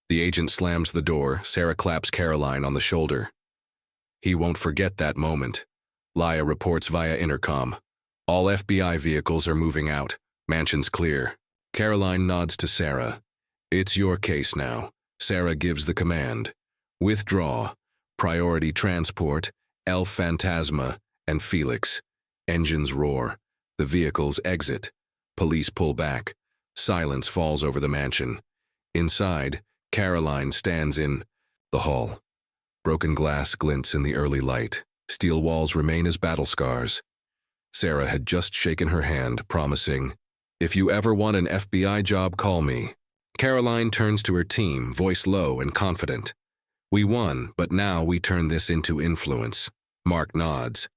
The agent slams the door. Sarah claps Karoline on the shoulder. He won't forget that moment. Leah reports via intercom. All FBI vehicles are moving out. Mansion's clear. Karoline nods to Sarah. It's your case now. Sarah gives the command. Withdraw. Priority transport. El Phantasma and Felix. Engines roar. The vehicles exit. Police pull back. Silence falls over the mansion. Inside, Karoline stands in the hall. Broken glass glints in the early light. Steel walls remain as battle scars. Sarah had just shaken her hand, promising, if you ever want an FBI job, call me. Karoline turns to her team, voice low and confident. We won, but now we turn this into influence. Mark nods.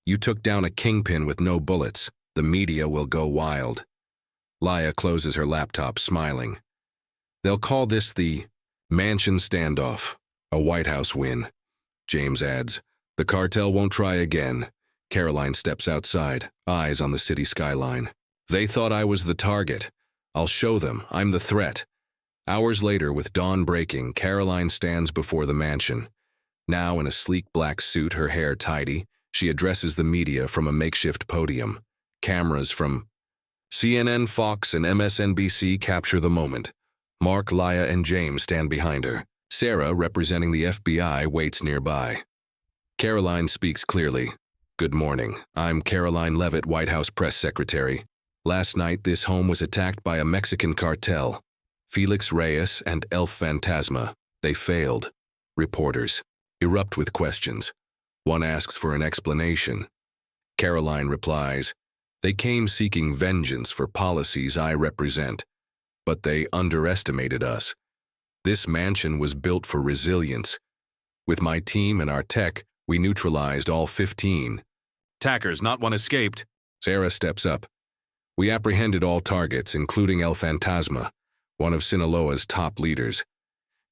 You took down a kingpin with no bullets. The media will go wild. Leah closes her laptop, smiling. They'll call this the Mansion Standoff, a White House win. James adds, the cartel won't try again. Karoline steps outside, eyes on the city skyline. They thought I was the target. I'll show them. I'm the threat. Hours later, with dawn breaking, Karoline stands before the mansion. Now in a sleek black suit, her hair tidy, she addresses the media from a makeshift podium. Cameras from CNN, Fox, and MSNBC capture the moment. Mark, Leah, and James stand behind her. Sarah, representing the FBI, waits nearby. Karoline speaks clearly. Good morning. I'm Karoline Leavitt, White House press secretary. Last night, this home was attacked by a Mexican cartel. Felix Reyes and El Phantasma. They failed. Reporters erupt with questions. One asks for an explanation. Karoline replies, they came seeking vengeance for policies I represent, but they underestimated us. This mansion was built for resilience. With my team and our tech, we neutralized all 15. Attackers, not one escaped. Sarah steps up. We apprehended all targets, including El Phantasma, one of Sinaloa's top leaders.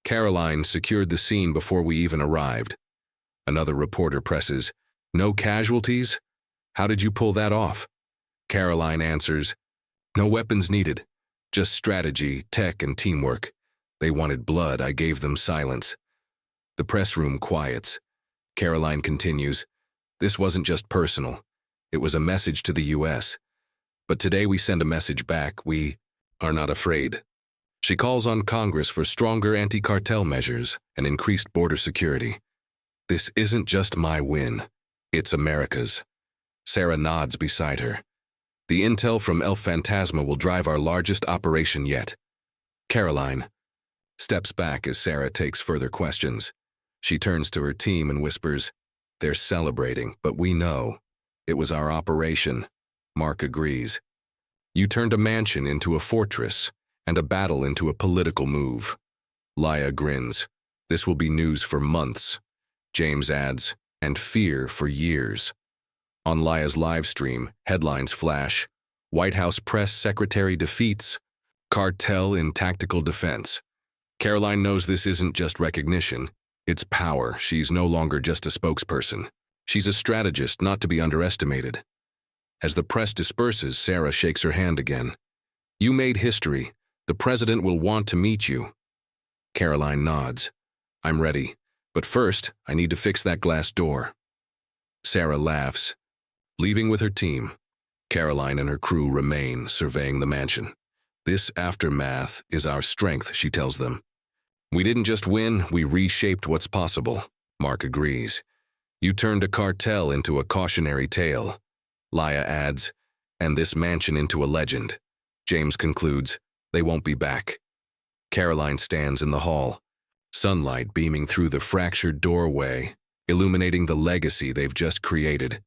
Karoline secured the scene before we even arrived. Another reporter presses, no casualties? How did you pull that off? Karoline answers, no weapons needed, just strategy, tech, and teamwork. They wanted blood, I gave them silence. The press room quiets. Karoline continues, this wasn't just personal. It was a message to the U.S. But today we send a message back. We are not afraid. She calls on Congress for stronger anti-cartel measures and increased border security. This isn't just my win. It's America's. Sarah nods beside her. The intel from El Fantasma will drive our largest operation yet. Karoline steps back as Sarah takes further questions. She turns to her team and whispers, "They're celebrating, but we know. It was our operation." Mark agrees. "You turned a mansion into a fortress, and a battle into a political move." Laya grins. "This will be news for months." James adds, "And fear for years." On Laya's live stream, headlines flash. White House press secretary defeats Cartel in tactical defense. Karoline knows this isn't just recognition. It's power. She's no longer just a spokesperson. She's a strategist not to be underestimated. As the press disperses, Sarah shakes her hand again. "You made history. The president will want to meet you." Karoline nods. "I'm ready. But first, I need to fix that glass door." Sarah laughs. Leaving with her team, Karoline and her crew remain, surveying the mansion. "This aftermath is our strength," she tells them. "We didn't just win, we reshaped what's possible." Mark agrees. "You turned a cartel into a cautionary tale." Laya adds, "And this mansion into a legend." James concludes, "They won't be back." Karoline stands in the hall, sunlight beaming through the fractured doorway, illuminating the legacy they've just created.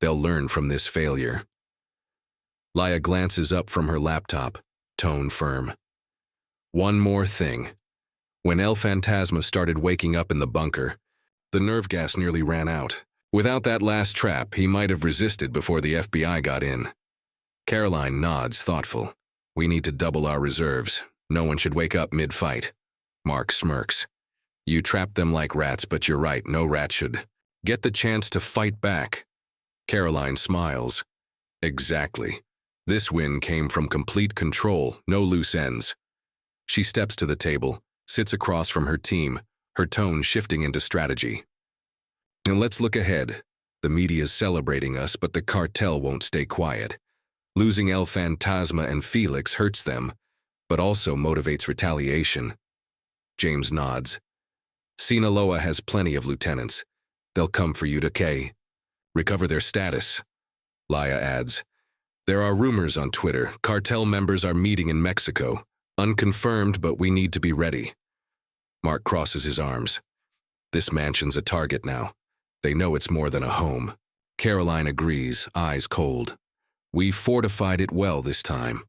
They'll learn from this failure. Laya glances up from her laptop, tone firm. "One more thing. When El Fantasma started waking up in the bunker, the nerve gas nearly ran out. Without that last trap, he might have resisted before the FBI got in." Karoline nods, thoughtful. "We need to double our reserves. No one should wake up mid-fight." Mark smirks. "You trapped them like rats, but you're right, no rat should get the chance to fight back." Karoline smiles. "Exactly. This win came from complete control, no loose ends." She steps to the table, sits across from her team, her tone shifting into strategy. "Now let's look ahead. The media's celebrating us, but the cartel won't stay quiet. Losing El Fantasma and Felix hurts them, but also motivates retaliation." James nods. "Sinaloa has plenty of lieutenants. They'll come for you to recover their status." Laya adds, "There are rumors on Twitter. Cartel members are meeting in Mexico. Unconfirmed, but we need to be ready." Mark crosses his arms. "This mansion's a target now. They know it's more than a home." Karoline agrees, eyes cold. "We've fortified it well this time.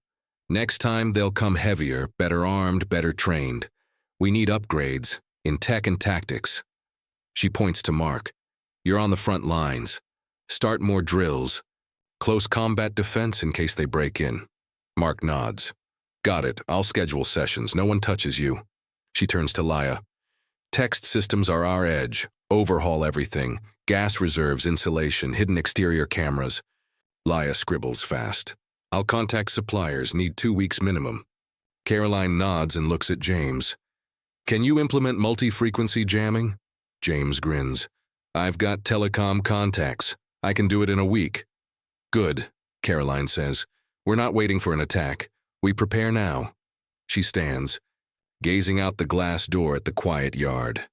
Next time they'll come heavier, better armed, better trained. We need upgrades, in tech and tactics." She points to Mark. "You're on the front lines. Start more drills. Close combat defense in case they break in." Mark nods. "Got it. I'll schedule sessions. No one touches you." She turns to Laya. "Text systems are our edge. Overhaul everything. Gas reserves, insulation, hidden exterior cameras." Laya scribbles fast. "I'll contact suppliers. Need 2 weeks minimum." Karoline nods and looks at James. "Can you implement multi-frequency jamming?" James grins. "I've got telecom contacts. I can do it in a week." "Good," Karoline says. "We're not waiting for an attack. We prepare now." She stands, gazing out the glass door at the quiet yard.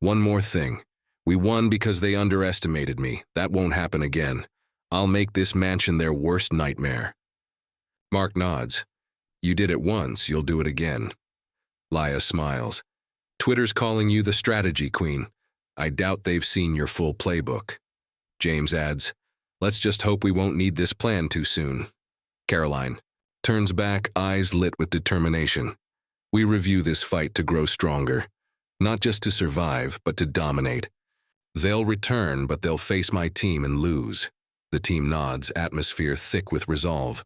"One more thing. We won because they underestimated me. That won't happen again. I'll make this mansion their worst nightmare." Mark nods. "You did it once, you'll do it again." Laya smiles. "Twitter's calling you the strategy queen. I doubt they've seen your full playbook." James adds, "Let's just hope we won't need this plan too soon." Karoline turns back, eyes lit with determination. "We review this fight to grow stronger. Not just to survive, but to dominate. They'll return, but they'll face my team and lose." The team nods, atmosphere thick with resolve.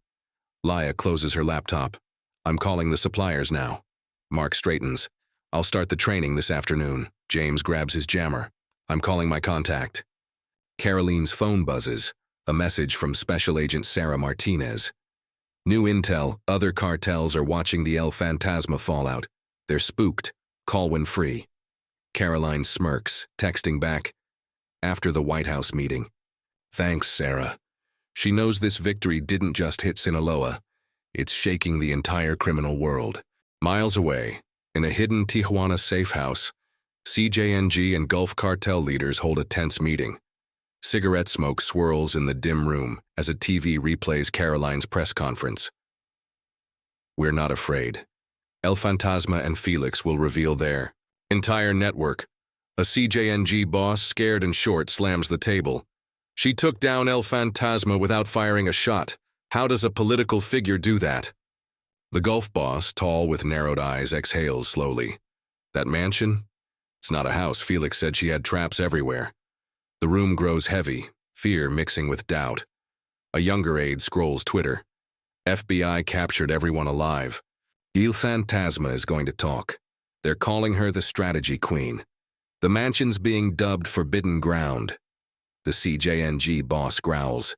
Laya closes her laptop. "I'm calling the suppliers now." Mark straightens. "I'll start the training this afternoon." James grabs his jammer. "I'm calling my contact." Karoline's phone buzzes, a message from Special Agent Sarah Martinez. "New intel, other cartels are watching the El Fantasma fallout. They're spooked. Call when free." Karoline smirks, texting back, "After the White House meeting." Thanks, Sarah. She knows this victory didn't just hit Sinaloa. It's shaking the entire criminal world. Miles away, in a hidden Tijuana safe house, CJNG and Gulf Cartel leaders hold a tense meeting. Cigarette smoke swirls in the dim room as a TV replays Karoline's press conference. We're not afraid. El Fantasma and Felix will reveal their entire network. A CJNG boss, scared and short, slams the table. She took down El Fantasma without firing a shot. How does a political figure do that? The Gulf boss, tall with narrowed eyes, exhales slowly. That mansion? It's not a house. Felix said she had traps everywhere. The room grows heavy, fear mixing with doubt. A younger aide scrolls Twitter. FBI captured everyone alive. El Fantasma is going to talk. They're calling her the strategy queen. The mansion's being dubbed Forbidden Ground. The CJNG boss growls.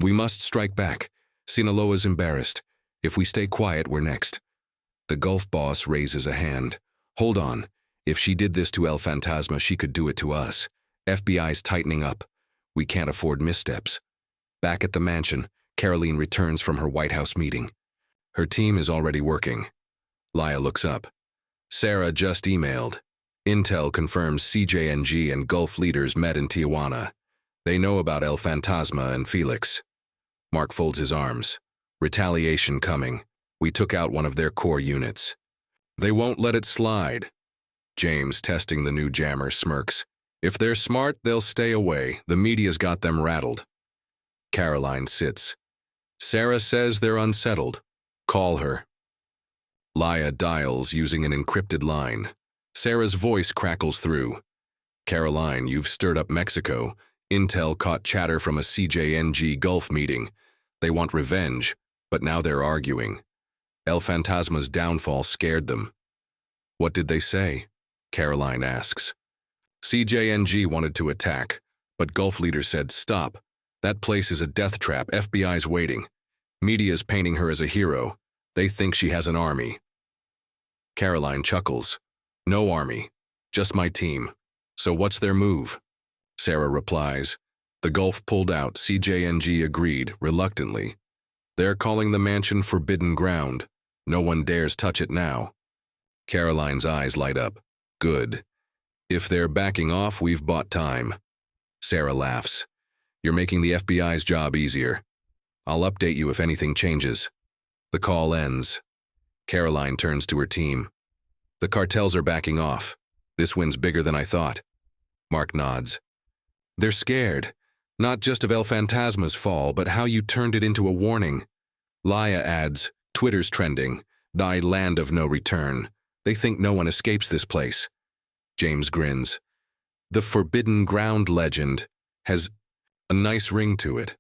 We must strike back. Sinaloa's embarrassed. If we stay quiet, we're next. The Gulf boss raises a hand. Hold on. If she did this to El Fantasma, she could do it to us. FBI's tightening up. We can't afford missteps. Back at the mansion, Karoline returns from her White House meeting. Her team is already working. Laya looks up. Sarah just emailed. Intel confirms CJNG and Gulf leaders met in Tijuana. They know about El Fantasma and Felix. Mark folds his arms. Retaliation coming. We took out one of their core units. They won't let it slide. James, testing the new jammer, smirks. If they're smart, they'll stay away. The media's got them rattled. Karoline sits. Sarah says they're unsettled. Call her. Laya dials using an encrypted line. Sarah's voice crackles through. Karoline, you've stirred up Mexico. Intel caught chatter from a CJNG Gulf meeting. They want revenge, but now they're arguing. El Fantasma's downfall scared them. What did they say? Karoline asks. CJNG wanted to attack, but Gulf leader said stop. That place is a death trap. FBI's waiting. Media's painting her as a hero. They think she has an army. Karoline chuckles. No army. Just my team. So what's their move? Sarah replies. The Gulf pulled out. CJNG agreed, reluctantly. They're calling the mansion Forbidden Ground. No one dares touch it now. Karoline's eyes light up. Good. If they're backing off, we've bought time. Sarah laughs. You're making the FBI's job easier. I'll update you if anything changes. The call ends. Karoline turns to her team. The cartels are backing off. This win's bigger than I thought. Mark nods. They're scared. Not just of El Fantasma's fall, but how you turned it into a warning. Laya adds, Twitter's trending. Thy land of no return. They think no one escapes this place. James grins. The Forbidden Ground legend has a nice ring to it.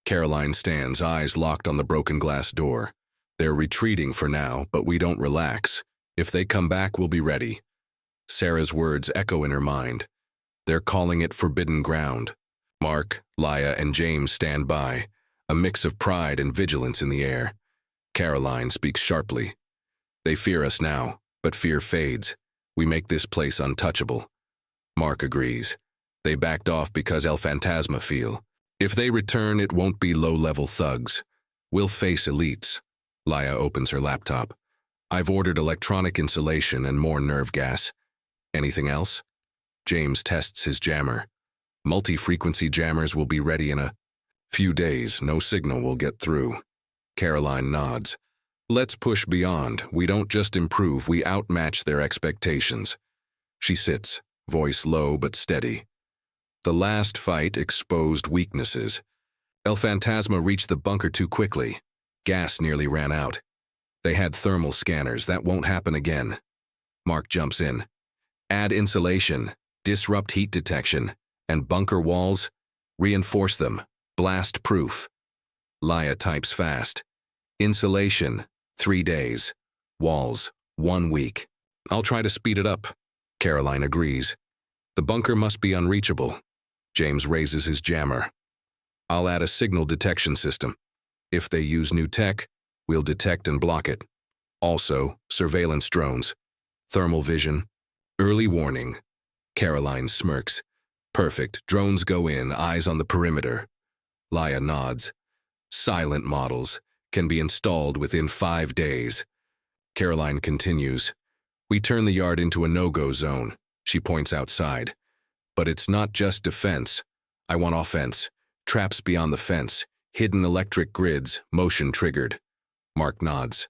Karoline stands, eyes locked on the broken glass door. They're retreating for now, but we don't relax. If they come back, we'll be ready. Sarah's words echo in her mind. They're calling it Forbidden Ground. Mark, Laya, and James stand by, a mix of pride and vigilance in the air. Karoline speaks sharply. They fear us now, but fear fades. We make this place untouchable. Mark agrees. They backed off because El Fantasma feel. If they return, it won't be low-level thugs. We'll face elites. Laya opens her laptop. I've ordered electronic insulation and more nerve gas. Anything else? James tests his jammer. Multi-frequency jammers will be ready in a few days. No signal will get through. Karoline nods. Let's push beyond. We don't just improve, we outmatch their expectations. She sits, voice low but steady. The last fight exposed weaknesses. El Fantasma reached the bunker too quickly. Gas nearly ran out. They had thermal scanners. That won't happen again. Mark jumps in. Add insulation, disrupt heat detection, and bunker walls. Reinforce them. Blast-proof. Laya types fast. Insulation, 3 days. Walls, 1 week. I'll try to speed it up. Karoline agrees. The bunker must be unreachable. James raises his jammer. I'll add a signal detection system. If they use new tech, we'll detect and block it. Also, surveillance drones. Thermal vision. Early warning. Karoline smirks. Perfect. Drones go in, eyes on the perimeter. Laya nods. Silent models can be installed within 5 days. Karoline continues. We turn the yard into a no-go zone. She points outside. But it's not just defense. I want offense. Traps beyond the fence. Hidden electric grids, motion triggered. Mark nods.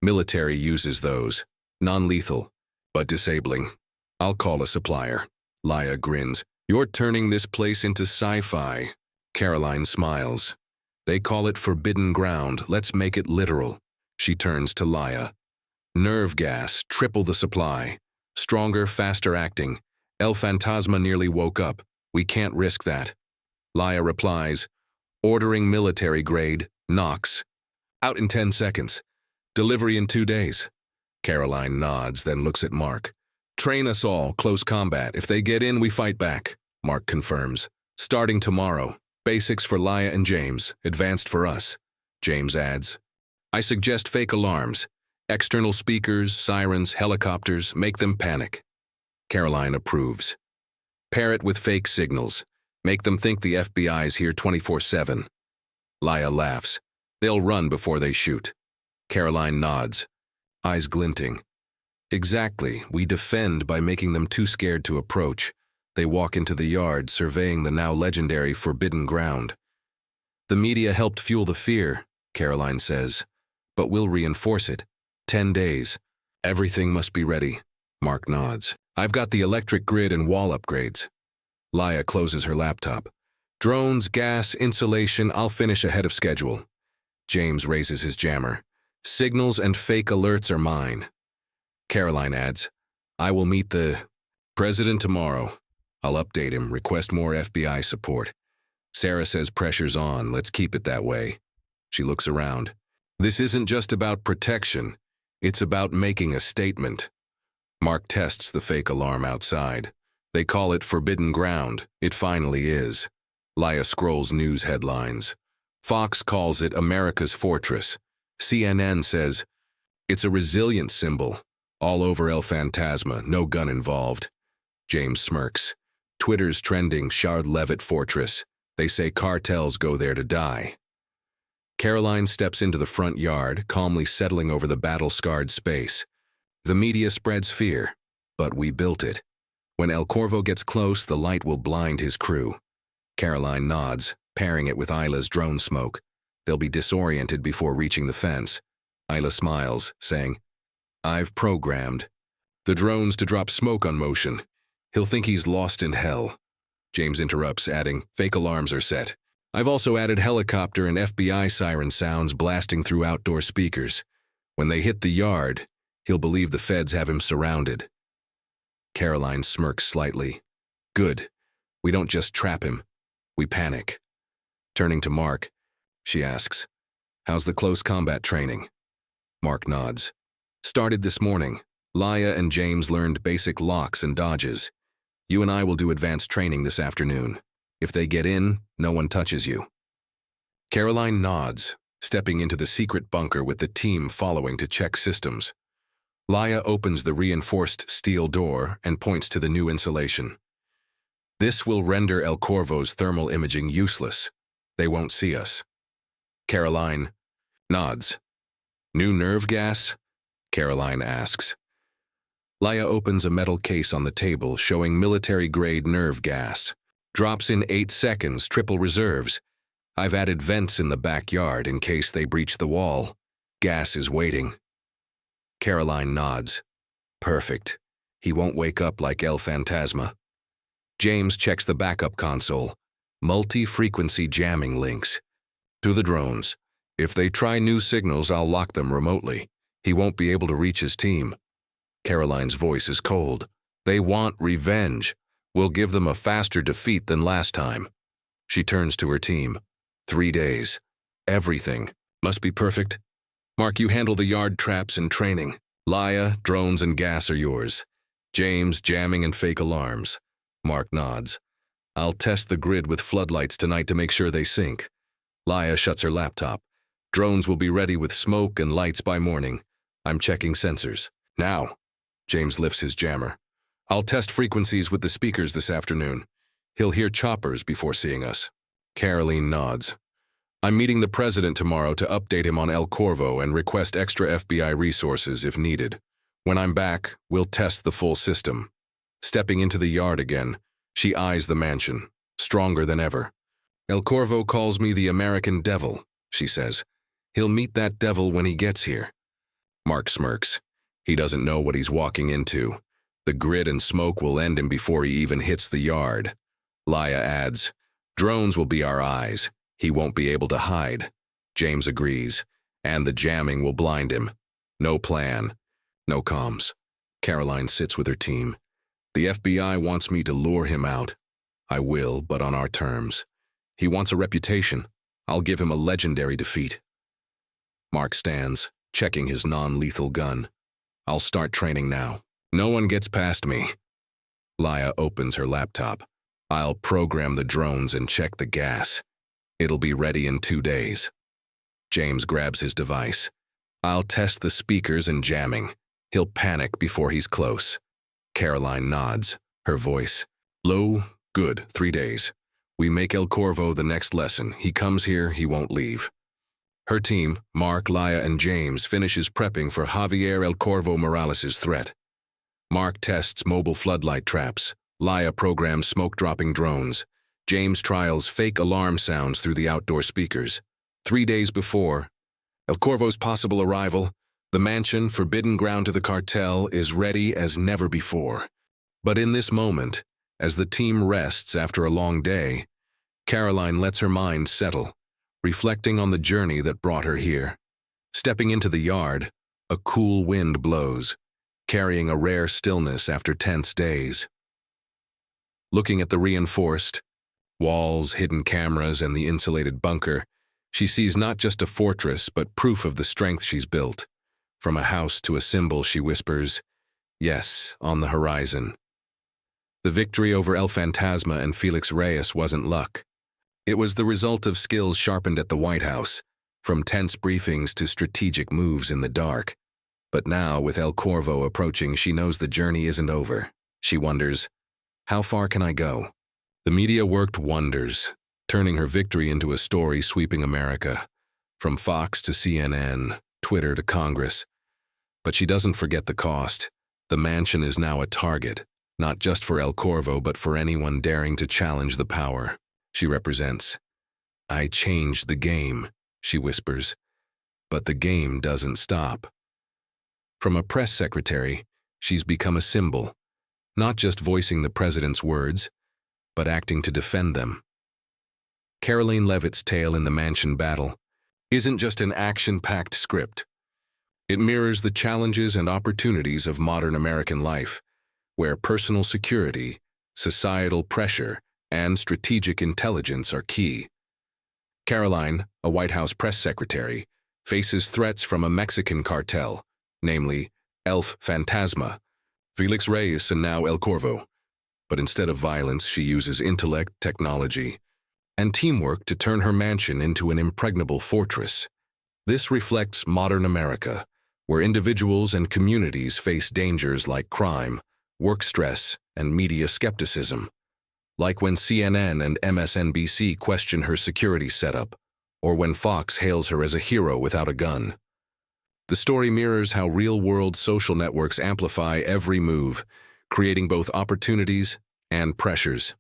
Military uses those. Non-lethal, but disabling. I'll call a supplier. Laya grins. You're turning this place into sci-fi. Karoline smiles. They call it forbidden ground. Let's make it literal. She turns to Laya. Nerve gas, triple the supply. Stronger, faster acting. El Fantasma nearly woke up. We can't risk that. Laya replies, ordering military grade, Nox. Out in 10 seconds. Delivery in 2 days. Karoline nods, then looks at Mark. Train us all, close combat. If they get in, we fight back. Mark confirms. Starting tomorrow. Basics for Laya and James, advanced for us. James adds. I suggest fake alarms. External speakers, sirens, helicopters, make them panic. Karoline approves. Pair it with fake signals. Make them think the FBI's here 24/7. Laya laughs. They'll run before they shoot. Karoline nods, eyes glinting. Exactly, we defend by making them too scared to approach. They walk into the yard, surveying the now legendary forbidden ground. The media helped fuel the fear, Karoline says, but we'll reinforce it. 10 days. Everything must be ready. Mark nods. I've got the electric grid and wall upgrades. Laya closes her laptop. Drones, gas, insulation, I'll finish ahead of schedule. James raises his jammer. Signals and fake alerts are mine. Karoline adds, I will meet the president tomorrow. I'll update him, request more FBI support. Sarah says pressure's on, let's keep it that way. She looks around. This isn't just about protection. It's about making a statement. Mark tests the fake alarm outside. They call it forbidden ground. It finally is. Laya scrolls news headlines. Fox calls it America's fortress. CNN says, it's a resilience symbol. All over El Fantasma, no gun involved. James smirks. Twitter's trending Karoline Leavitt fortress. They say cartels go there to die. Karoline steps into the front yard, calmly settling over the battle-scarred space. The media spreads fear, but we built it. When El Corvo gets close, the light will blind his crew. Karoline nods, pairing it with Isla's drone smoke. They'll be disoriented before reaching the fence. Isla smiles, saying, I've programmed the drones to drop smoke on motion. He'll think he's lost in hell. James interrupts, adding, fake alarms are set. I've also added helicopter and FBI siren sounds blasting through outdoor speakers. When they hit the yard, he'll believe the feds have him surrounded. Karoline smirks slightly. Good. We don't just trap him. We panic. Turning to Mark, she asks, how's the close combat training? Mark nods. Started this morning. Laya and James learned basic locks and dodges. You and I will do advanced training this afternoon. If they get in, no one touches you. Karoline nods, stepping into the secret bunker with the team following to check systems. Laya opens the reinforced steel door and points to the new insulation. This will render El Corvo's thermal imaging useless. They won't see us. Karoline nods. New nerve gas? Karoline asks. Laya opens a metal case on the table showing military-grade nerve gas. Drops in 8 seconds, triple reserves. I've added vents in the backyard in case they breach the wall. Gas is waiting. Karoline nods. Perfect. He won't wake up like El Fantasma. James checks the backup console. Multi-frequency jamming links. To the drones. If they try new signals, I'll lock them remotely. He won't be able to reach his team. Karoline's voice is cold. They want revenge. We'll give them a faster defeat than last time. She turns to her team. 3 days. Everything. Must be perfect. Mark, you handle the yard traps and training. Laya, drones and gas are yours. James, jamming and fake alarms. Mark nods. I'll test the grid with floodlights tonight to make sure they sync. Laya shuts her laptop. Drones will be ready with smoke and lights by morning. I'm checking sensors. Now. James lifts his jammer. I'll test frequencies with the speakers this afternoon. He'll hear choppers before seeing us. Karoline nods. I'm meeting the president tomorrow to update him on El Corvo and request extra FBI resources if needed. When I'm back, we'll test the full system. Stepping into the yard again, she eyes the mansion, stronger than ever. El Corvo calls me the American devil, she says. He'll meet that devil when he gets here. Mark smirks. He doesn't know what he's walking into. The grit and smoke will end him before he even hits the yard. Laya adds, drones will be our eyes. He won't be able to hide. James agrees. And the jamming will blind him. No plan. No comms. Karoline sits with her team. The FBI wants me to lure him out. I will, but on our terms. He wants a reputation. I'll give him a legendary defeat. Mark stands, checking his non-lethal gun. I'll start training now. No one gets past me. Laya opens her laptop. I'll program the drones and check the gas. It'll be ready in 2 days. James grabs his device. I'll test the speakers and jamming. He'll panic before he's close. Karoline nods, her voice. Low, good, 3 days. We make El Corvo the next lesson. He comes here, he won't leave. Her team, Mark, Laya, and James, finishes prepping for Javier El Corvo Morales' threat. Mark tests mobile floodlight traps. Laya programs smoke-dropping drones. James trials fake alarm sounds through the outdoor speakers. 3 days before El Corvo's possible arrival, the mansion, forbidden ground to the cartel, is ready as never before. But in this moment, as the team rests after a long day, Karoline lets her mind settle, reflecting on the journey that brought her here. Stepping into the yard, a cool wind blows, carrying a rare stillness after tense days. Looking at the reinforced walls, hidden cameras, and the insulated bunker, she sees not just a fortress, but proof of the strength she's built. From a house to a symbol, she whispers, yes, on the horizon. The victory over El Fantasma and Felix Reyes wasn't luck. It was the result of skills sharpened at the White House, from tense briefings to strategic moves in the dark. But now, with El Corvo approaching, she knows the journey isn't over. She wonders, how far can I go? The media worked wonders, turning her victory into a story sweeping America, from Fox to CNN, Twitter to Congress. But she doesn't forget the cost. The mansion is now a target, not just for El Corvo, but for anyone daring to challenge the power she represents. I changed the game, she whispers, but the game doesn't stop. From a press secretary, she's become a symbol, not just voicing the president's words, but acting to defend them. Karoline Leavitt's tale in the mansion battle isn't just an action-packed script. It mirrors the challenges and opportunities of modern American life, where personal security, societal pressure, and strategic intelligence are key. Karoline, a White House press secretary, faces threats from a Mexican cartel, namely El Fantasma, Felix Reyes, and now El Corvo. But instead of violence, she uses intellect, technology, and teamwork to turn her mansion into an impregnable fortress. This reflects modern America, where individuals and communities face dangers like crime, work stress, and media skepticism. Like when CNN and MSNBC question her security setup, or when Fox hails her as a hero without a gun. The story mirrors how real-world social networks amplify every move, creating both opportunities and pressures.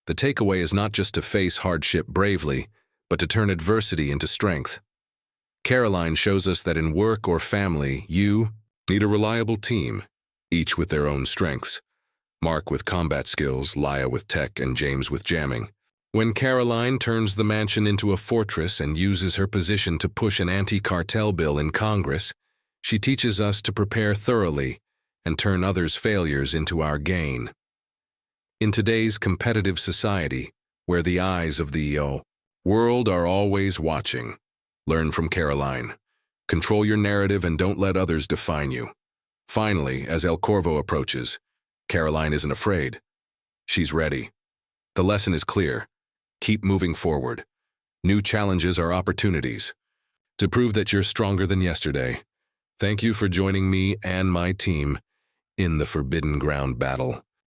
The takeaway is not just to face hardship bravely, but to turn adversity into strength. Karoline shows us that in work or family, you need a reliable team, each with their own strengths. Mark with combat skills, Laya with tech, and James with jamming. When Karoline turns the mansion into a fortress and uses her position to push an anti-cartel bill in Congress, she teaches us to prepare thoroughly and turn others' failures into our gain. In today's competitive society, where the eyes of the world are always watching, learn from Karoline. Control your narrative and don't let others define you. Finally, as El Corvo approaches, Karoline isn't afraid. She's ready. The lesson is clear. Keep moving forward. New challenges are opportunities to prove that you're stronger than yesterday. Thank you for joining me and my team in the Forbidden Ground battle.